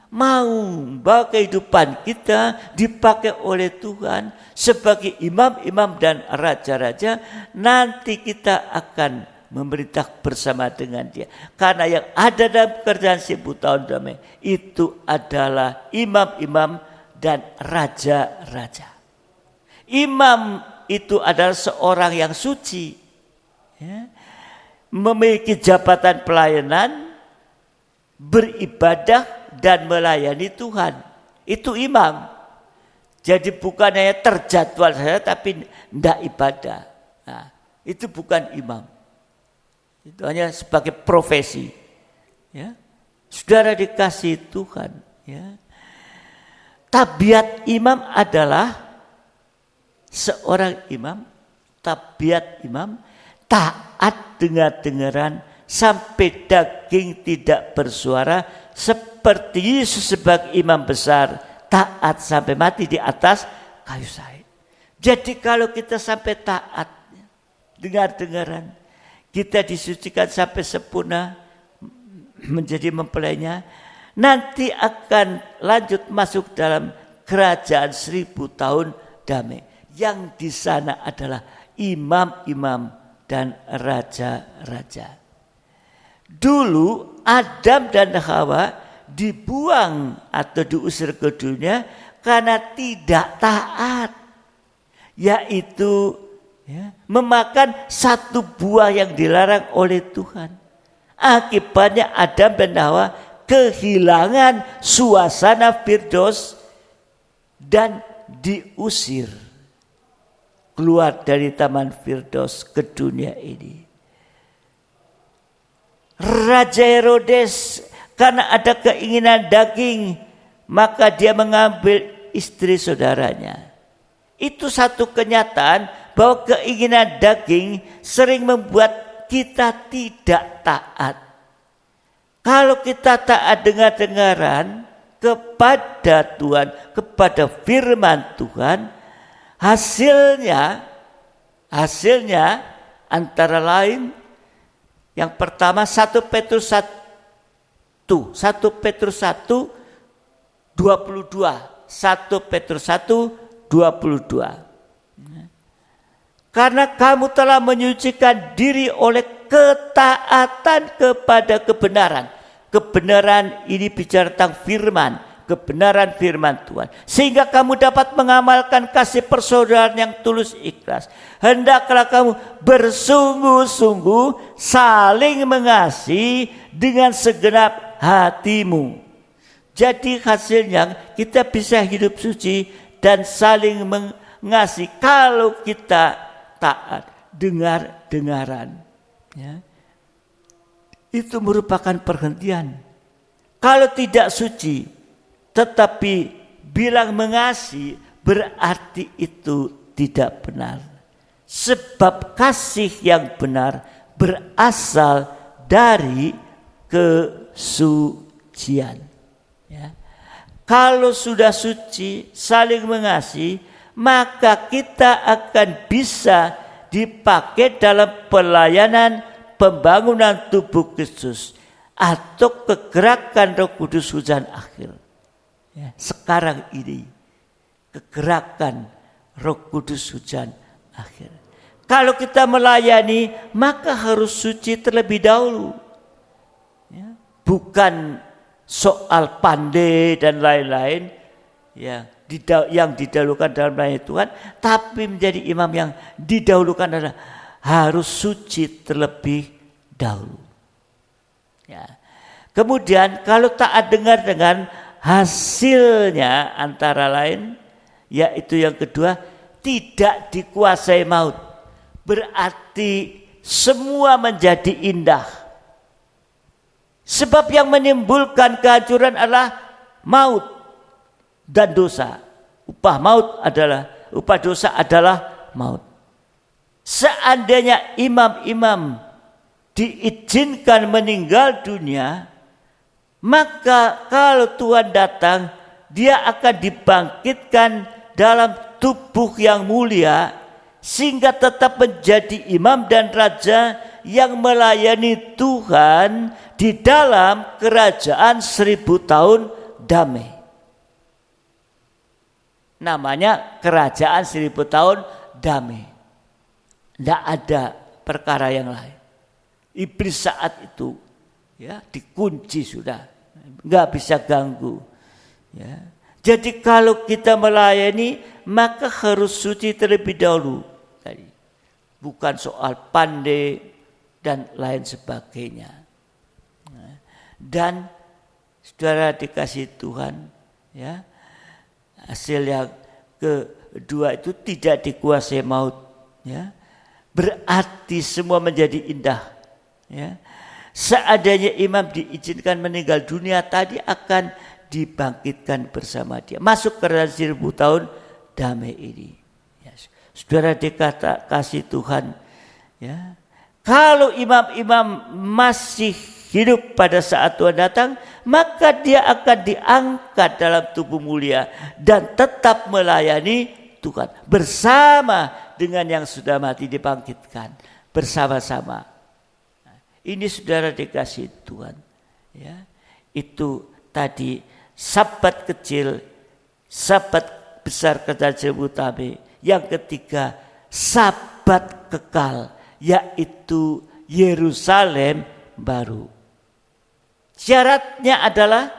mau bahwa kehidupan kita dipakai oleh Tuhan sebagai imam-imam dan raja-raja, nanti kita akan memerintah bersama dengan dia. Karena yang ada dalam kerajaan 1000 tahun damai itu adalah imam-imam dan raja-raja. Imam itu adalah seorang yang suci, ya, memiliki jabatan pelayanan, beribadah dan melayani Tuhan. Itu imam. Jadi bukan hanya terjadwal saja tapi tidak ibadah. Nah, itu bukan imam. Itu hanya sebagai profesi. Ya. Saudara dikasih Tuhan. Ya. Tabiat imam adalah seorang imam, tabiat imam taat dengar-dengaran sampai daging tidak bersuara, seperti Yesus sebagai imam besar taat sampai mati di atas kayu salib. Jadi kalau kita sampai taat dengar-dengaran, kita disucikan sampai sempurna menjadi mempelainya, nanti akan lanjut masuk dalam kerajaan 1000 tahun damai. Yang di sana adalah imam-imam dan raja-raja. Dulu Adam dan Hawa dibuang atau diusir ke dunia karena tidak taat, yaitu memakan satu buah yang dilarang oleh Tuhan. Akibatnya Adam dan Hawa kehilangan suasana Firdaus dan diusir keluar dari taman Firdaus ke dunia ini. Raja Herodes karena ada keinginan daging, maka dia mengambil istri saudaranya. Itu satu kenyataan bahwa keinginan daging sering membuat kita tidak taat. Kalau kita taat dengar-dengaran kepada Tuhan, kepada firman Tuhan, hasilnya antara lain yang pertama 1 Petrus 1 22. 1 Petrus 1:22. Karena kamu telah menyucikan diri oleh ketaatan kepada kebenaran. Kebenaran ini bicara tentang firman, kebenaran firman Tuhan. Sehingga kamu dapat mengamalkan kasih persaudaraan yang tulus ikhlas. Hendaklah kamu bersungguh-sungguh saling mengasihi dengan segenap hatimu. Jadi hasilnya kita bisa hidup suci dan saling mengasihi kalau kita taat dengar-dengaran. Ya. Itu merupakan perhentian. Kalau tidak suci tetapi bilang mengasihi, berarti itu tidak benar. Sebab kasih yang benar berasal dari kesucian. Ya. Kalau sudah suci, saling mengasihi, maka kita akan bisa dipakai dalam pelayanan pembangunan tubuh Kristus atau kegerakan Roh Kudus hujan akhir. Ya, sekarang ini kegerakan Roh Kudus hujan akhir. Kalau kita melayani, maka harus suci terlebih dahulu. Ya, bukan soal pandai dan lain-lain ya, yang didahulukan dalam melayani Tuhan, tapi menjadi imam yang didahulukan adalah harus suci terlebih dahulu. Ya. Kemudian kalau taat dengar dengan hasilnya antara lain, yaitu yang kedua, tidak dikuasai maut. Berarti semua menjadi indah. Sebab yang menimbulkan kehancuran adalah maut dan dosa. Upah dosa adalah maut. seandainya imam-imam diizinkan meninggal dunia, maka kalau Tuhan datang, dia akan dibangkitkan dalam tubuh yang mulia, sehingga tetap menjadi imam dan raja yang melayani Tuhan di dalam kerajaan 1000 tahun damai. Namanya kerajaan 1000 tahun damai. Tidak ada perkara yang lain. Iblis saat itu ya dikunci sudah, nggak bisa ganggu. Ya. Jadi kalau kita melayani, maka harus suci terlebih dahulu. Tadi bukan soal pandai dan lain sebagainya. Dan saudara dikasih Tuhan, ya, hasil yang kedua itu tidak dikuasai maut, ya. Berarti semua menjadi indah, ya. Seadanya imam diizinkan meninggal dunia tadi akan dibangkitkan bersama dia, masuk ke dalam 1000 tahun damai ini. Ya, saudara dikasih Tuhan, ya. Kalau imam-imam masih hidup pada saat Tuhan datang, maka dia akan diangkat dalam tubuh mulia dan tetap melayani Tuhan bersama dengan yang sudah mati dibangkitkan bersama-sama. Ini saudara dikasih Tuhan, ya. Itu tadi sahabat kecil, sahabat besar kerajaan damai. Yang ketiga sahabat kekal, yaitu Yerusalem baru. Syaratnya adalah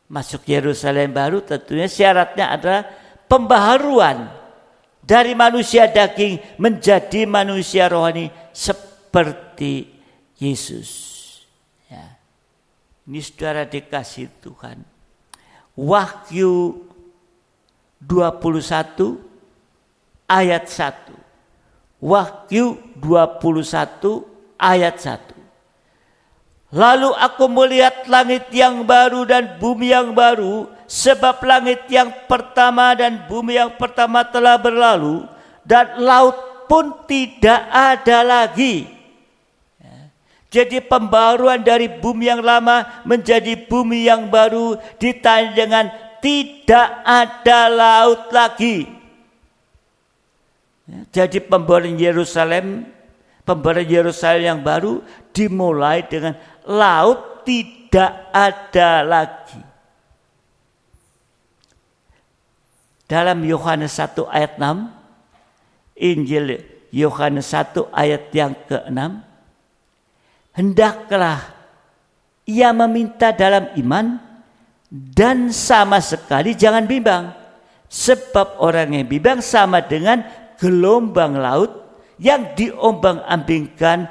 masuk Yerusalem baru, tentunya syaratnya adalah pembaharuan dari manusia daging menjadi manusia rohani seperti Yesus. Ya. Ini saudara dikasih Tuhan. Wahyu 21 ayat 1. Wahyu 21 ayat 1. Lalu aku melihat langit yang baru dan bumi yang baru, sebab langit yang pertama dan bumi yang pertama telah berlalu, dan laut pun tidak ada lagi. Jadi pembaruan dari bumi yang lama menjadi bumi yang baru ditandai dengan tidak ada laut lagi. Jadi pembaruan Yerusalem yang baru dimulai dengan laut tidak ada lagi. Dalam Yohanes 1 ayat 6, Injil Yohanes 1 ayat yang ke-6, hendaklah ia meminta dalam iman dan sama sekali jangan bimbang, sebab orang yang bimbang sama dengan gelombang laut yang diombang-ambingkan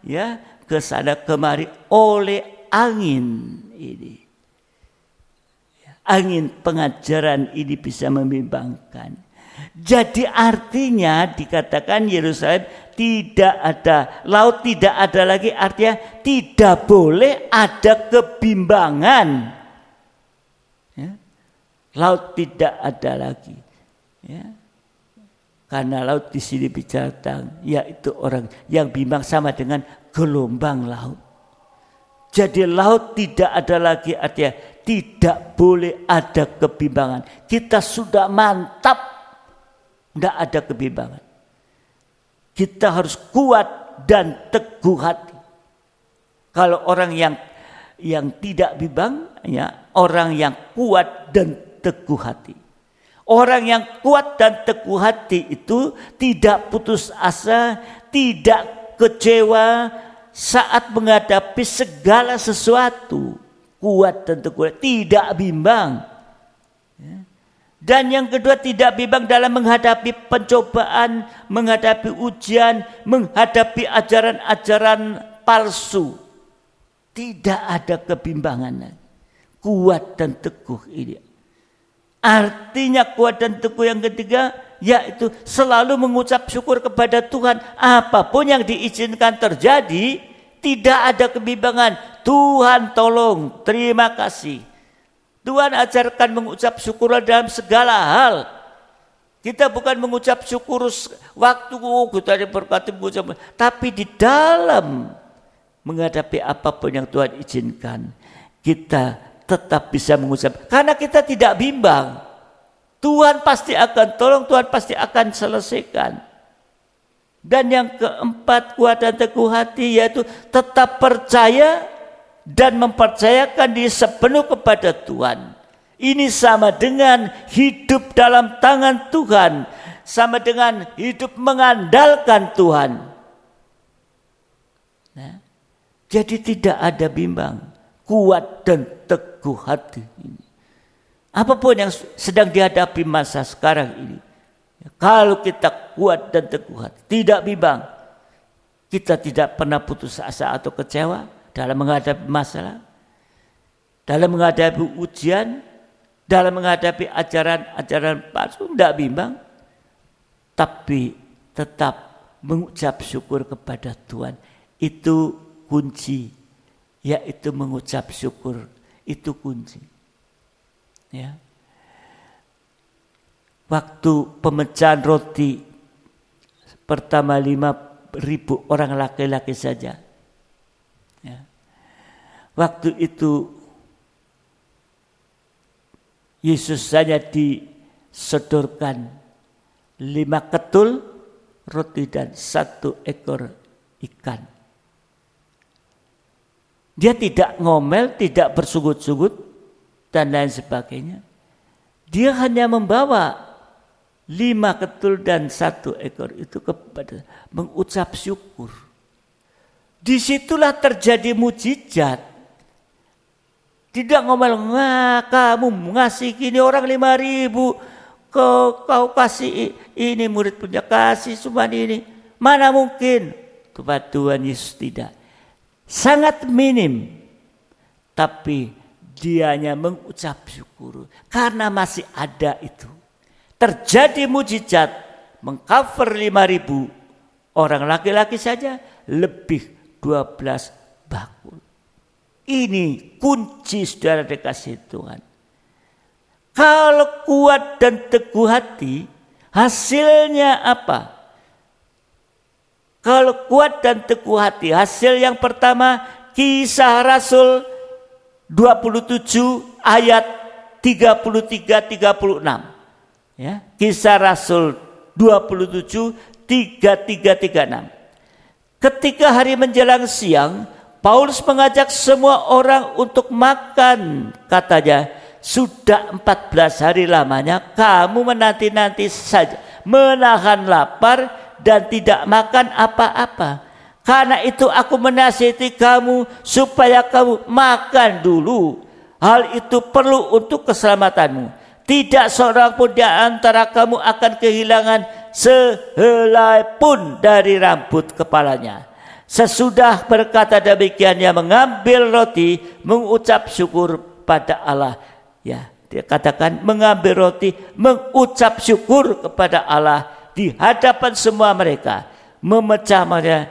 ya ke sana kemari oleh angin ini. Angin pengajaran ini bisa membimbangkan. Jadi artinya dikatakan Yerusalem tidak ada, laut tidak ada lagi, artinya tidak boleh ada kebimbangan. Ya. Laut tidak ada lagi. Ya. Karena laut di sini bicara tentang yaitu orang yang bimbang sama dengan gelombang laut. Jadi laut tidak ada lagi, artinya tidak boleh ada kebimbangan. Kita sudah mantap, tidak ada kebimbangan. Kita harus kuat dan teguh hati. Kalau orang yang tidak bimbang, ya orang yang kuat dan teguh hati. Orang yang kuat dan teguh hati itu tidak putus asa, tidak kecewa saat menghadapi segala sesuatu. Kuat dan teguh, tidak bimbang. Dan yang kedua tidak bimbang dalam menghadapi pencobaan, menghadapi ujian, menghadapi ajaran-ajaran palsu. Tidak ada kebimbangan. Kuat dan teguh ini. Artinya kuat dan teguh yang ketiga yaitu selalu mengucap syukur kepada Tuhan. Apapun yang diizinkan terjadi, tidak ada kebimbangan. Tuhan tolong, terima kasih. Tuhan ajarkan mengucap syukur dalam segala hal. Kita bukan mengucap syukur waktu kita diberkati, tapi di dalam menghadapi apapun yang Tuhan izinkan, kita tetap bisa mengucap. Karena kita tidak bimbang. Tuhan pasti akan tolong, Tuhan pasti akan selesaikan. Dan yang keempat, kuat dan teguh hati, yaitu tetap percaya dan mempercayakan diri sepenuh kepada Tuhan. Ini sama dengan hidup dalam tangan Tuhan, sama dengan hidup mengandalkan Tuhan. Nah, jadi tidak ada bimbang, kuat dan teguh hati ini. Apapun yang sedang dihadapi masa sekarang ini, kalau kita kuat dan teguh hati, tidak bimbang, kita tidak pernah putus asa atau kecewa dalam menghadapi masalah, dalam menghadapi ujian, dalam menghadapi ajaran-ajaran palsu, tidak bimbang, tapi tetap mengucap syukur kepada Tuhan. Itu kunci, yaitu mengucap syukur, itu kunci. Ya. Waktu pemecahan roti pertama 5.000 orang laki-laki saja. Ya. Waktu itu Yesus hanya disodorkan 5 ketul roti dan 1 ekor ikan. Dia tidak ngomel, tidak bersungut-sungut dan lain sebagainya. Dia hanya membawa 5 ketul dan 1 ekor itu kepada mengucap syukur. Disitulah terjadi mujizat. Tidak ngomel, kamu ngasih gini orang 5.000, kau kasih ini murid punya kasih cuma ini. Mana mungkin? Kepada Tuhan Yesus tidak. Sangat minim. Tapi dianya mengucap syukur. Karena masih ada itu. Terjadi mujizat. Mengcover 5.000 orang laki-laki saja. Lebih 12 bakul. Ini kunci saudara dikasih Tuhan. Kalau kuat dan teguh hati, hasilnya apa? Kalau kuat dan teguh hati, hasil yang pertama, Kisah Rasul 27 ayat 33-36. Ya, Kisah Rasul 27 33-36. Ketika hari menjelang siang, Paulus mengajak semua orang untuk makan. Katanya, sudah 14 hari lamanya kamu menanti-nanti saja, menahan lapar dan tidak makan apa-apa. Karena itu aku menasihati kamu supaya kamu makan dulu. Hal itu perlu untuk keselamatanmu. Tidak seorang pun di antara kamu akan kehilangan sehelai pun dari rambut kepalanya. Sesudah berkata demikian, ia mengambil roti, mengucap syukur pada Allah. Ya, dia katakan mengambil roti, mengucap syukur kepada Allah di hadapan semua mereka, memecahnya,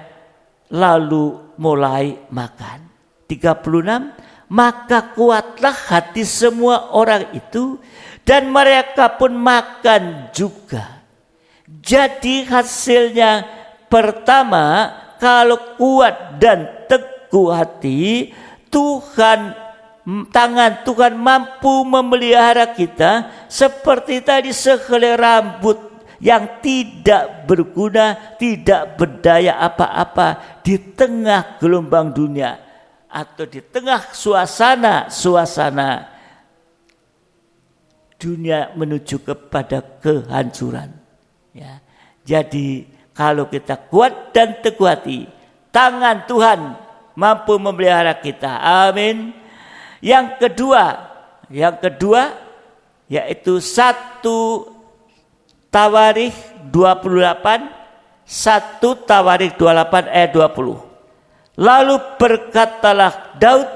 lalu mulai makan. 36, maka kuatlah hati semua orang itu, dan mereka pun makan juga. Jadi hasilnya pertama, kalau kuat dan teguh hati, tangan Tuhan mampu memelihara kita seperti tadi sehelai rambut yang tidak berguna, tidak berdaya apa-apa di tengah gelombang dunia atau di tengah suasana dunia menuju kepada kehancuran. Ya. Jadi kalau kita kuat dan teguh hati, tangan Tuhan mampu memelihara kita. Amin. Yang kedua yaitu 1 Tawarikh 28, 1 Tawarikh 28 ayat 20. Lalu berkatalah Daud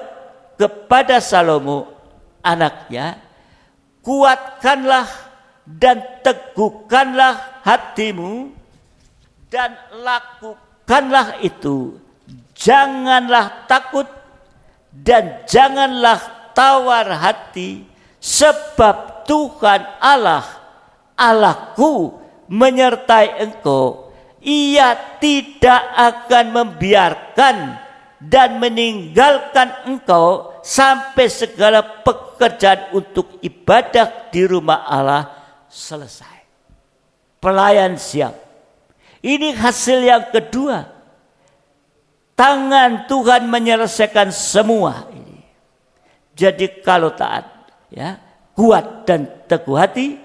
kepada Salomo anaknya, kuatkanlah dan teguhkanlah hatimu, dan lakukanlah itu. Janganlah takut dan janganlah tawar hati, Sebab Tuhan Allah, Allahku menyertai engkau. Ia tidak akan membiarkan dan meninggalkan engkau sampai segala pekerjaan untuk ibadah di rumah Allah selesai. Pelayan siap. Ini hasil yang kedua. Tangan Tuhan menyelesaikan semua ini. Jadi kalau taat, ya, kuat dan teguh hati,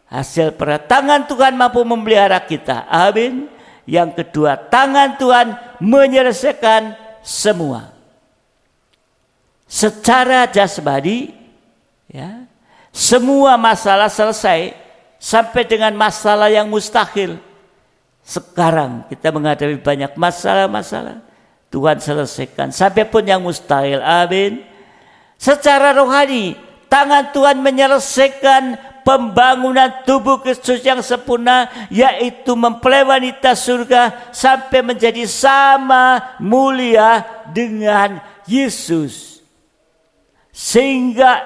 hasil tangan Tuhan mampu memelihara kita. Amin. Yang kedua, tangan Tuhan menyelesaikan semua. Secara jasmani, ya, semua masalah selesai sampai dengan masalah yang mustahil. Sekarang kita menghadapi banyak masalah-masalah. Tuhan selesaikan sampai pun yang mustahil. Amin. Secara rohani, tangan Tuhan menyelesaikan pembangunan tubuh Kristus yang sempurna, yaitu mempelai wanita surga sampai menjadi sama mulia dengan Yesus, sehingga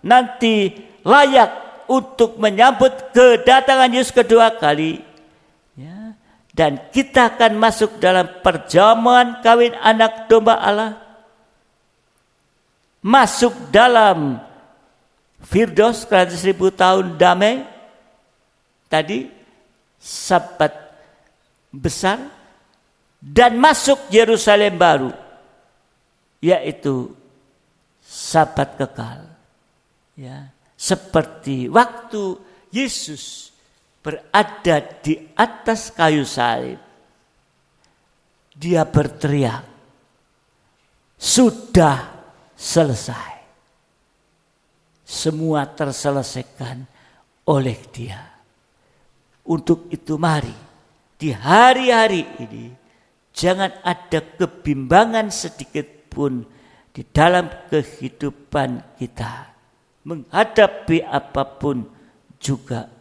nanti layak untuk menyambut kedatangan Yesus kedua kali. Dan kita akan masuk dalam perjamuan kawin anak domba Allah. Masuk dalam Firdaus, kerajaan 1000 tahun damai. Tadi Sabat besar. Dan masuk Yerusalem baru, yaitu Sabat kekal. Ya, seperti waktu Yesus berada di atas kayu salib, dia berteriak, sudah selesai. Semua terselesaikan oleh dia. Untuk itu mari di hari-hari ini jangan ada kebimbangan sedikit pun di dalam kehidupan kita. Menghadapi apapun juga.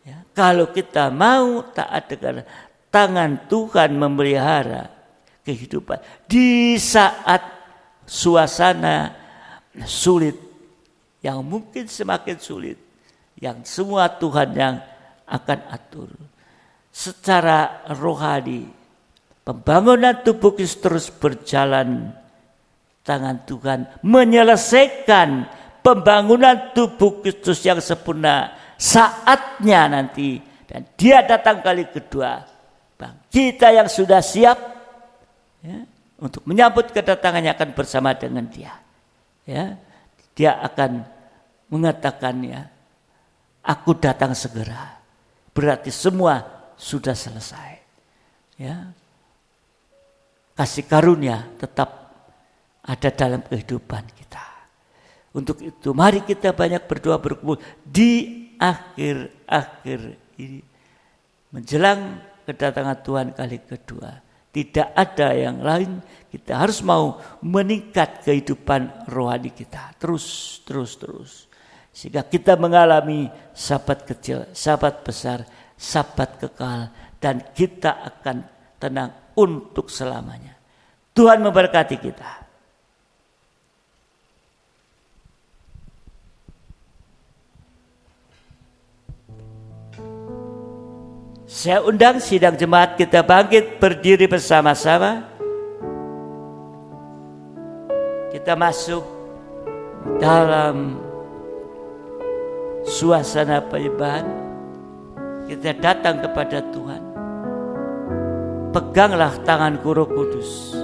Ya, kalau kita mau taat dengan tangan Tuhan memelihara kehidupan di saat suasana sulit, yang mungkin semakin sulit, yang semua Tuhan yang akan atur. Secara rohani, pembangunan tubuh Kristus terus berjalan. Tangan Tuhan menyelesaikan pembangunan tubuh Kristus yang sempurna. Saatnya nanti, dan dia datang kali kedua, kita yang sudah siap, ya, untuk menyambut kedatangannya akan bersama dengan dia. Ya, dia akan mengatakan, ya, aku datang segera. Berarti semua sudah selesai. Ya, kasih karunia tetap ada dalam kehidupan kita. Untuk itu mari kita banyak berdoa berkumpul di akhir-akhir ini menjelang kedatangan Tuhan kali kedua. Tidak ada yang lain, kita harus mau meningkat kehidupan rohani kita terus. Sehingga kita mengalami Sabat kecil, Sabat besar, Sabat kekal, dan kita akan tenang untuk selamanya. Tuhan memberkati kita. Saya undang sidang jemaat kita bangkit berdiri bersama-sama. Kita masuk dalam suasana penyembahan. Kita datang kepada Tuhan. Peganglah tanganku Roh Kudus.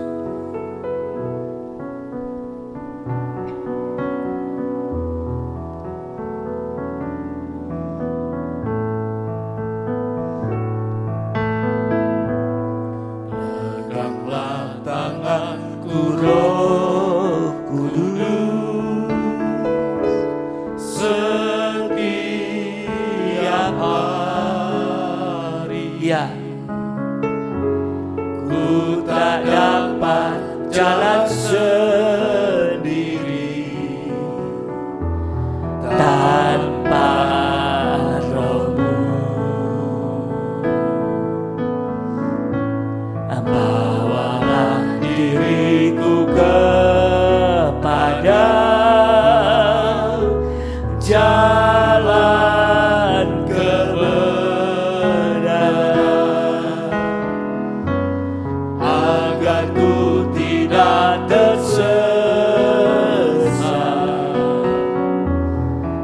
Ku tak dapat jalan sendiri tanpa Roh-Mu. Bawalah diriku kepada agar ku tidak tersesat,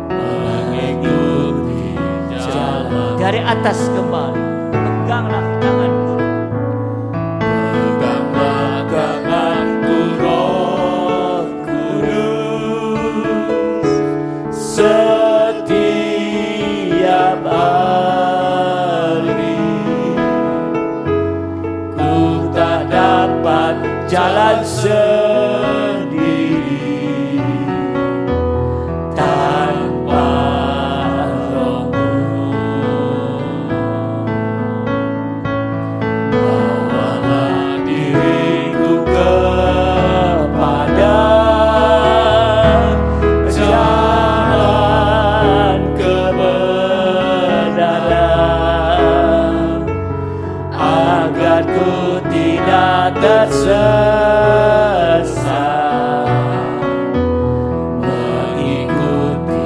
mengikuti jalan. Dari atas kembali, peganglah tanganku. Peganglah tanganku Roh Kudus, setiap hari ku tak dapat jalan sendiri tanpa Roh-Mu. Bawalah diriku kepada jalan kebenaran, agar ku tidak tersesat, mengikuti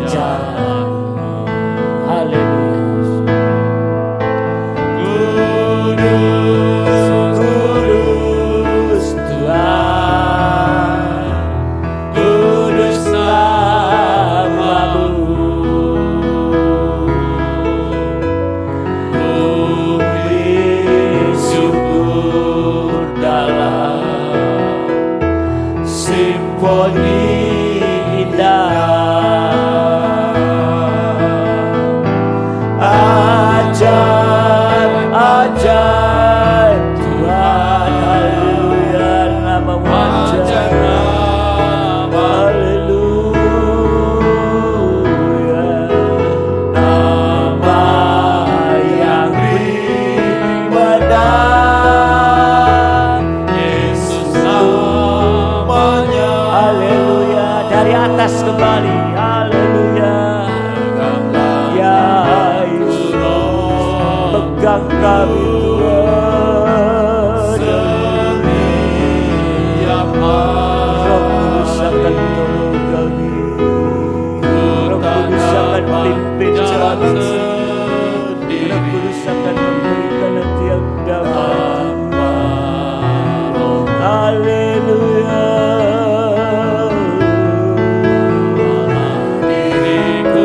jalan-Mu. Haleluya. Kudus, kudus Tuhan, kudus nama-Mu. Ku beri syukur dalam simfoni indah. Ajar Tuhan, haleluya, nama-Mu ajar, haleluya, nama yang benar, Yesus namanya, haleluya. Dari atas kembali, haleluya, ya Yesus, pegang kami Tuhan. Setiap hari Roh Kudus akan menolong kami, Roh Kudus akan pimpin kami, Roh Kudus akan memberikan hati yang damai. Haleluya. Diriku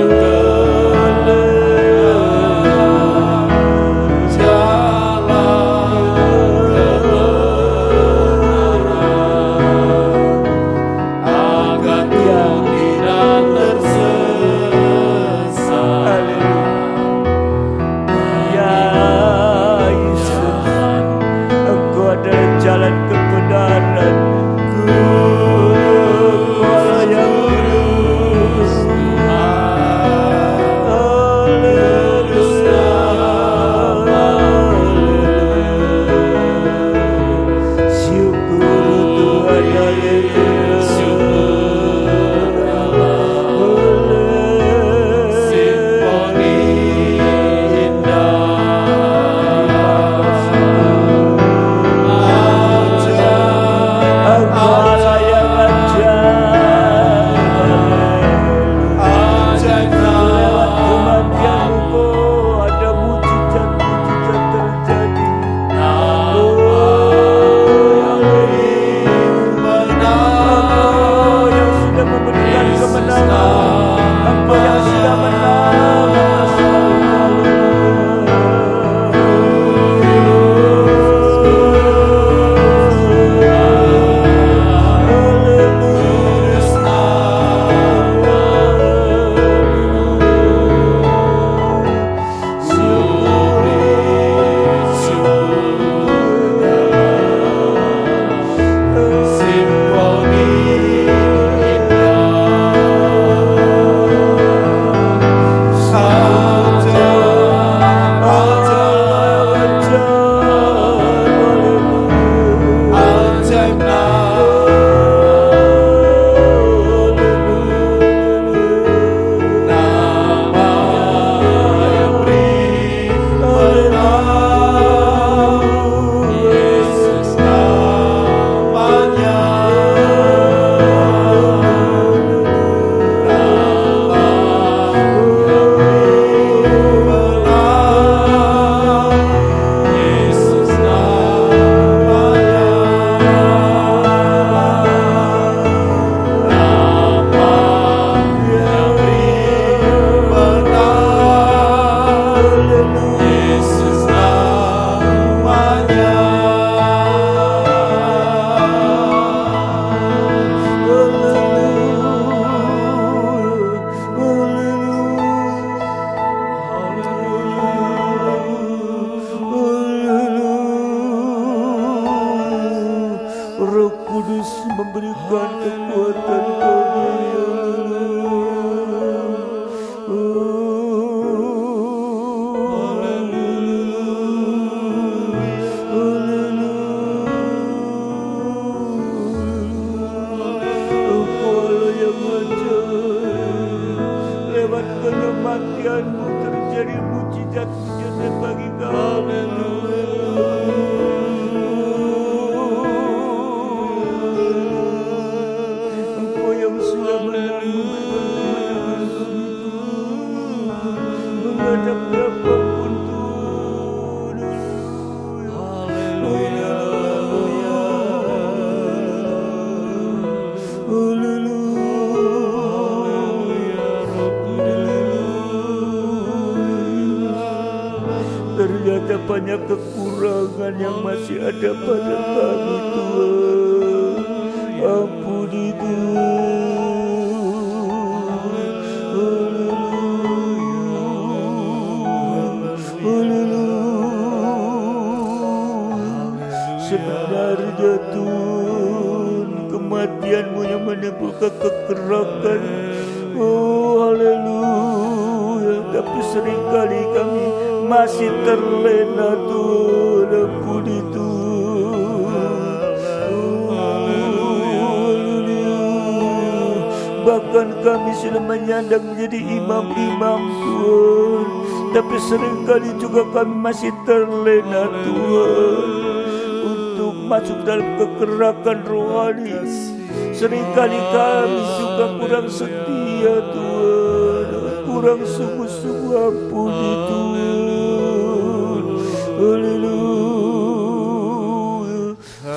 Roh Kudus memberikan kekuatan kami. Lewat kematian-Mu terjadi mujizat-mujizat bagi kami. Engkau yang sudah menanggung menghadap apapun Tuhan. Ternyata banyak kekurangan yang masih ada pada kami Tuhan. Ampuni sebenarnya Tuhan, kematian-Mu yang menimbulkan kekerakan. Oh haleluya. Tapi seringkali kami masih terlena Tuhan. Ampuni Tuhan. Bahkan kami sudah menyandang menjadi imam-imam Tuhan, tapi seringkali juga kami masih terlena Tuhan untuk masuk dalam kekerakan rohani. Seringkali kami juga kurang setia Tuhan, kurang sungguh-sungguh. Ampuni Tuhan. Haleluya.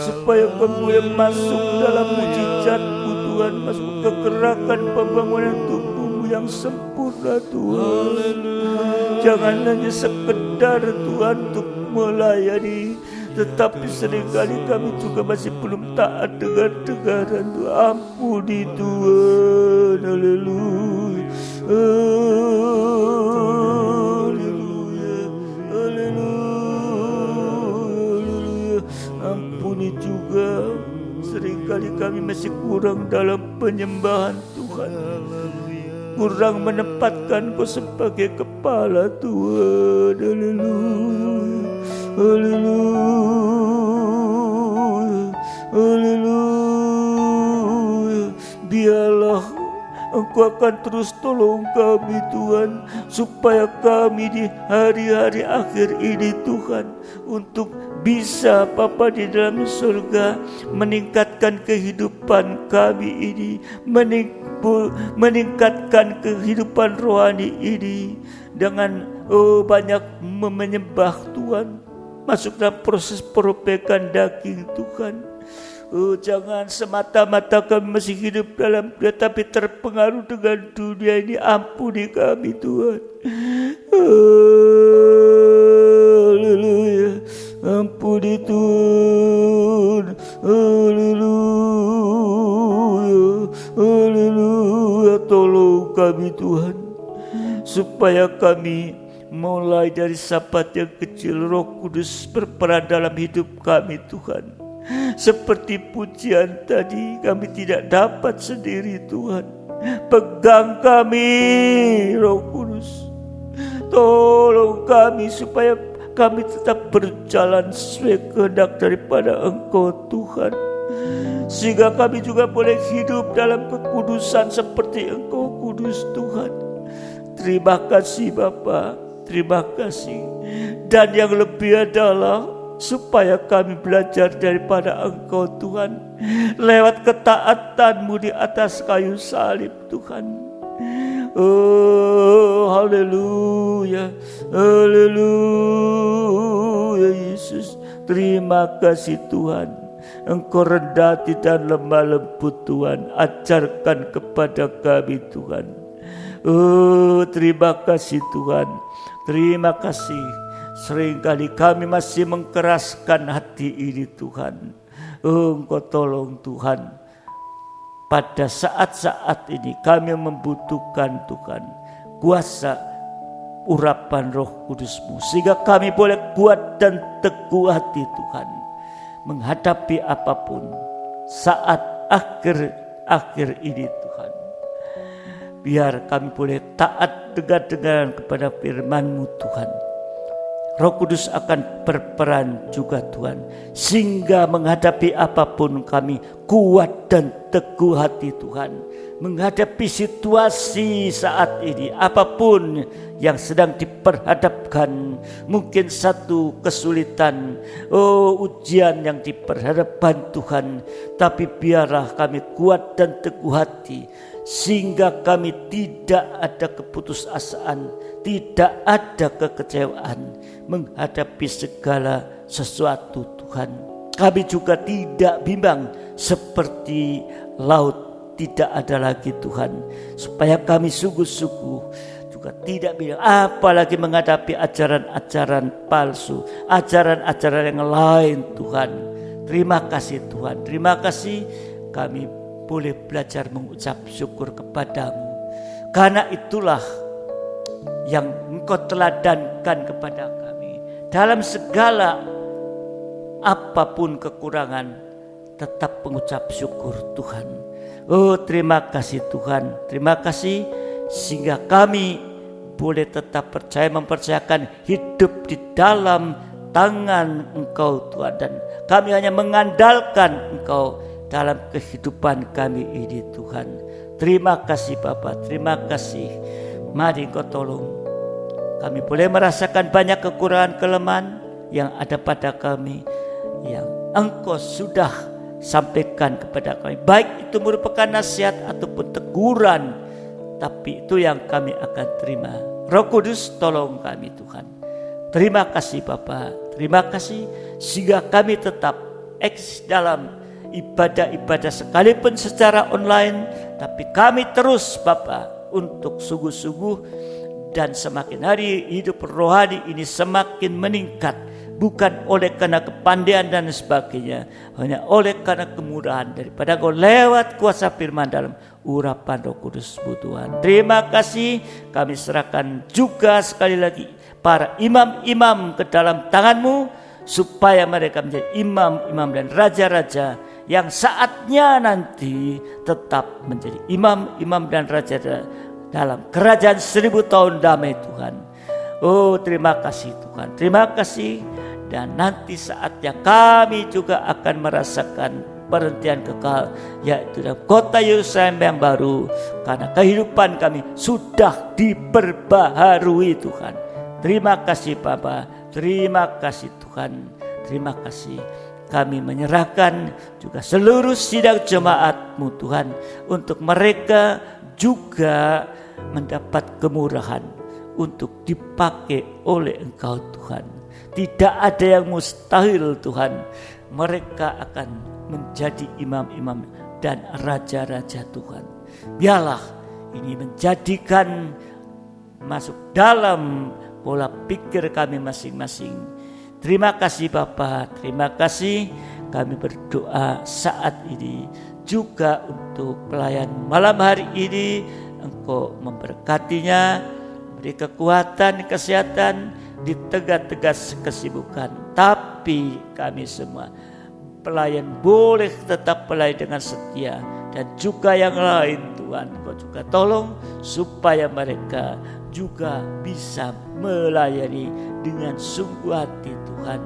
Supaya kami boleh masuk dalam mujizat-Mu Tuhan, masuk kekerakan pembangunan tubuh-Mu yang sempurna Tuhan. Jangan hanya sekedar Tuhan untuk melayani, tetapi seringkali kami juga masih belum taat dengar-dengaran Tuhan. Ampuni Tuhan. Haleluya. Haleluya. Haleluya. Ampuni juga seringkali kami masih kurang dalam penyembahan Tuhan, kurang menempatkan Kau sebagai kepala Tuhan. Haleluya. Haleluya. Haleluya. Biarlah Engkau akan terus tolong kami Tuhan, supaya kami di hari-hari akhir ini Tuhan, untuk bisa Bapa di dalam surga meningkatkan kehidupan kami ini, meningkatkan kehidupan rohani ini dengan banyak menyembah Tuhan, masuk dalam proses perobekan daging Tuhan. Jangan semata-mata kami masih hidup dalam dunia, tapi terpengaruh dengan dunia ini. Ampuni kami Tuhan. Haleluya. Ampuni Tuhan. Haleluya. Haleluya. Tolong kami Tuhan, supaya kami mulai dari sahabat yang kecil, Roh Kudus berperan dalam hidup kami Tuhan. Seperti pujian tadi, kami tidak dapat sendiri Tuhan. Pegang kami Roh Kudus. Tolong kami supaya kami tetap berjalan sesuai kehendak daripada Engkau Tuhan, sehingga kami juga boleh hidup dalam kekudusan seperti Engkau kudus Tuhan. Terima kasih Bapa, terima kasih. Dan yang lebih adalah supaya kami belajar daripada Engkau Tuhan, lewat ketaatan-Mu di atas kayu salib Tuhan. Oh haleluya, haleluya Yesus. Terima kasih Tuhan, Engkau rendah hati dan lemah lembut Tuhan. Ajarkan kepada kami Tuhan. Oh terima kasih Tuhan, terima kasih. Seringkali kami masih mengkeraskan hati ini Tuhan. Engkau tolong Tuhan. Pada saat-saat ini kami membutuhkan Tuhan kuasa urapan Roh Kudus-Mu, sehingga kami boleh kuat dan teguh hati Tuhan, menghadapi apapun. saat akhir ini Tuhan. Biar kami boleh taat dengar-dengaran kepada firman-Mu Tuhan. Roh Kudus akan berperan juga Tuhan, sehingga menghadapi apapun kami kuat dan teguh hati Tuhan. Menghadapi situasi saat ini, apapun yang sedang diperhadapkan, mungkin satu kesulitan, ujian yang diperhadapkan Tuhan, tapi biarlah kami kuat dan teguh hati, sehingga kami tidak ada keputusasaan, tidak ada kekecewaan menghadapi segala sesuatu Tuhan. Kami juga tidak bimbang seperti laut tidak ada lagi Tuhan, supaya kami sungguh-sungguh juga tidak bimbang, apalagi menghadapi ajaran-ajaran palsu, ajaran-ajaran yang lain Tuhan. Terima kasih Tuhan, terima kasih kami boleh belajar mengucap syukur kepadamu, karena itulah yang Engkau teladankan kepada kami. Dalam segala apapun kekurangan, tetap mengucap syukur Tuhan. Terima kasih Tuhan, terima kasih sehingga kami boleh tetap mempercayakan hidup di dalam tangan Engkau Tuhan, dan kami hanya mengandalkan Engkau dalam kehidupan kami ini Tuhan. Terima kasih Bapa, terima kasih. Mari Engkau tolong kami boleh merasakan banyak kekurangan kelemahan yang ada pada kami, yang Engkau sudah sampaikan kepada kami, baik itu merupakan nasihat ataupun teguran, tapi itu yang kami akan terima. Roh Kudus tolong kami Tuhan. Terima kasih Bapa, terima kasih sehingga kami tetap eksis dalam ibadah-ibadah sekalipun secara online, tapi kami terus Bapa untuk sungguh-sungguh, dan semakin hari hidup rohani ini semakin meningkat, bukan oleh karena kepandaian dan sebagainya, hanya oleh karena kemurahan daripada Engkau lewat kuasa firman dalam urapan Roh Kudus Tuhan. Terima kasih, kami serahkan juga sekali lagi para imam-imam ke dalam tangan-Mu, supaya mereka menjadi imam-imam dan raja-raja yang saatnya nanti tetap menjadi imam-imam dan raja dalam kerajaan 1000 tahun damai Tuhan. Terima kasih Tuhan, terima kasih. Dan nanti saatnya kami juga akan merasakan perhentian kekal, yaitu dalam kota Yerusalem yang baru, karena kehidupan kami sudah diperbaharui Tuhan. Terima kasih Bapa, terima kasih Tuhan, terima kasih. Kami menyerahkan juga seluruh sidang jemaat-Mu Tuhan, untuk mereka juga mendapat kemurahan untuk dipakai oleh Engkau Tuhan. Tidak ada yang mustahil Tuhan. Mereka akan menjadi imam-imam dan raja-raja Tuhan. Biarlah ini menjadikan masuk dalam pola pikir kami masing-masing. Terima kasih Bapa, terima kasih. Kami berdoa saat ini juga untuk pelayan malam hari ini. Engkau memberkatinya, beri kekuatan, kesehatan di tengah-tengah kesibukan. Tapi kami semua pelayan boleh tetap pelayan dengan setia, dan juga yang lain Tuhan, Kau juga tolong supaya mereka juga bisa melayani dengan sungguh hati Tuhan.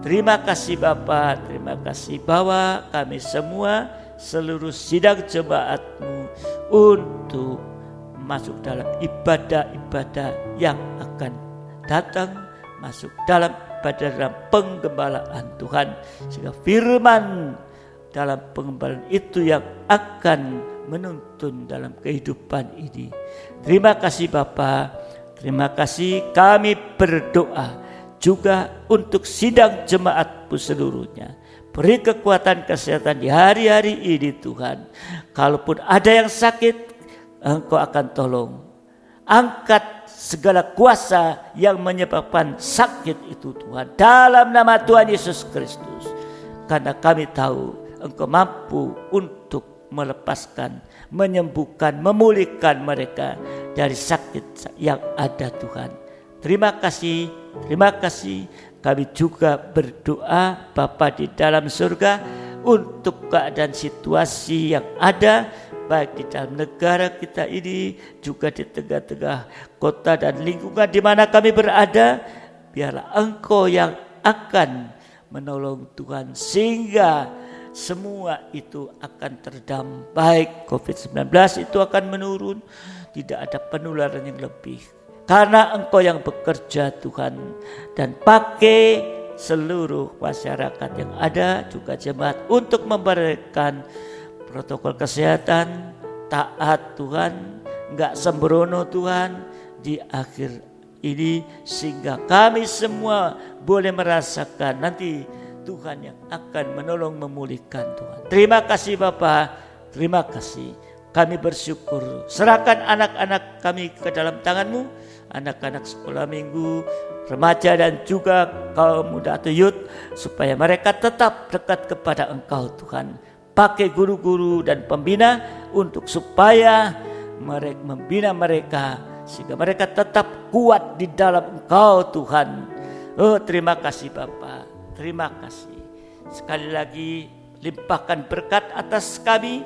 Terima kasih Bapa, terima kasih bahwa kami semua seluruh sidang jemaat-Mu untuk masuk dalam ibadah-ibadah yang akan datang, masuk dalam ibadah dalam penggembalaan Tuhan, sehingga firman dalam penggembalaan itu yang akan menuntun dalam kehidupan ini. Terima kasih Bapa, terima kasih. Kami berdoa juga untuk sidang jemaat-Mu seluruhnya. Beri kekuatan kesehatan di hari-hari ini Tuhan. Kalaupun ada yang sakit, Engkau akan tolong. Angkat segala kuasa yang menyebabkan sakit itu Tuhan, dalam nama Tuhan Yesus Kristus. Karena kami tahu Engkau mampu untuk melepaskan, menyembuhkan, memulihkan mereka dari sakit yang ada Tuhan. Terima kasih, terima kasih. Kami juga berdoa Bapa di dalam surga untuk keadaan situasi yang ada, baik di dalam negara kita ini, juga di tengah-tengah kota dan lingkungan di mana kami berada. Biarlah Engkau yang akan menolong Tuhan, sehingga semua itu akan teredam. Baik COVID-19 itu akan menurun, tidak ada penularan yang lebih. Karena Engkau yang bekerja Tuhan, dan pakai seluruh masyarakat yang ada, juga jemaat, untuk memberikan protokol kesehatan, taat Tuhan, enggak sembrono Tuhan di akhir ini, sehingga kami semua boleh merasakan nanti Tuhan yang akan menolong memulihkan Tuhan. Terima kasih Bapa, terima kasih. Kami bersyukur, serahkan anak-anak kami ke dalam tangan-Mu, anak-anak sekolah minggu, remaja dan juga kaum muda atau youth, supaya mereka tetap dekat kepada Engkau Tuhan. Pakai guru-guru dan pembina untuk supaya mereka membina mereka, sehingga mereka tetap kuat di dalam Engkau Tuhan. Oh, terima kasih Bapa, terima kasih. Sekali lagi limpahkan berkat atas kami,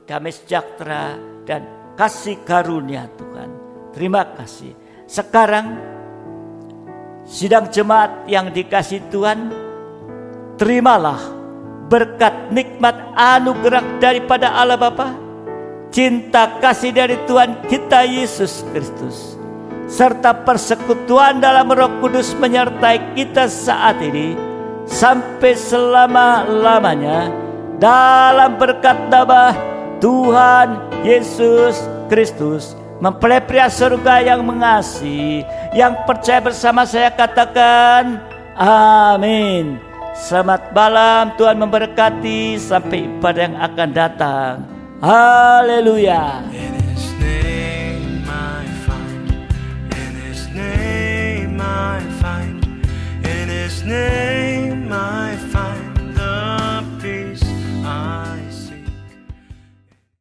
damai sejahtera dan kasih karunia Tuhan. Terima kasih. Sekarang sidang jemaat yang dikasih Tuhan, terimalah berkat nikmat anugerah daripada Allah Bapa, cinta kasih dari Tuhan kita Yesus Kristus, serta persekutuan dalam Roh Kudus menyertai kita saat ini sampai selama-lamanya, dalam berkat nama Tuhan Yesus Kristus. Mempelai pria surga yang mengasihi, yang percaya bersama saya katakan amin. Selamat malam, Tuhan memberkati sampai ibadah yang akan datang. Haleluya. In His name I find, in His name I find, in His name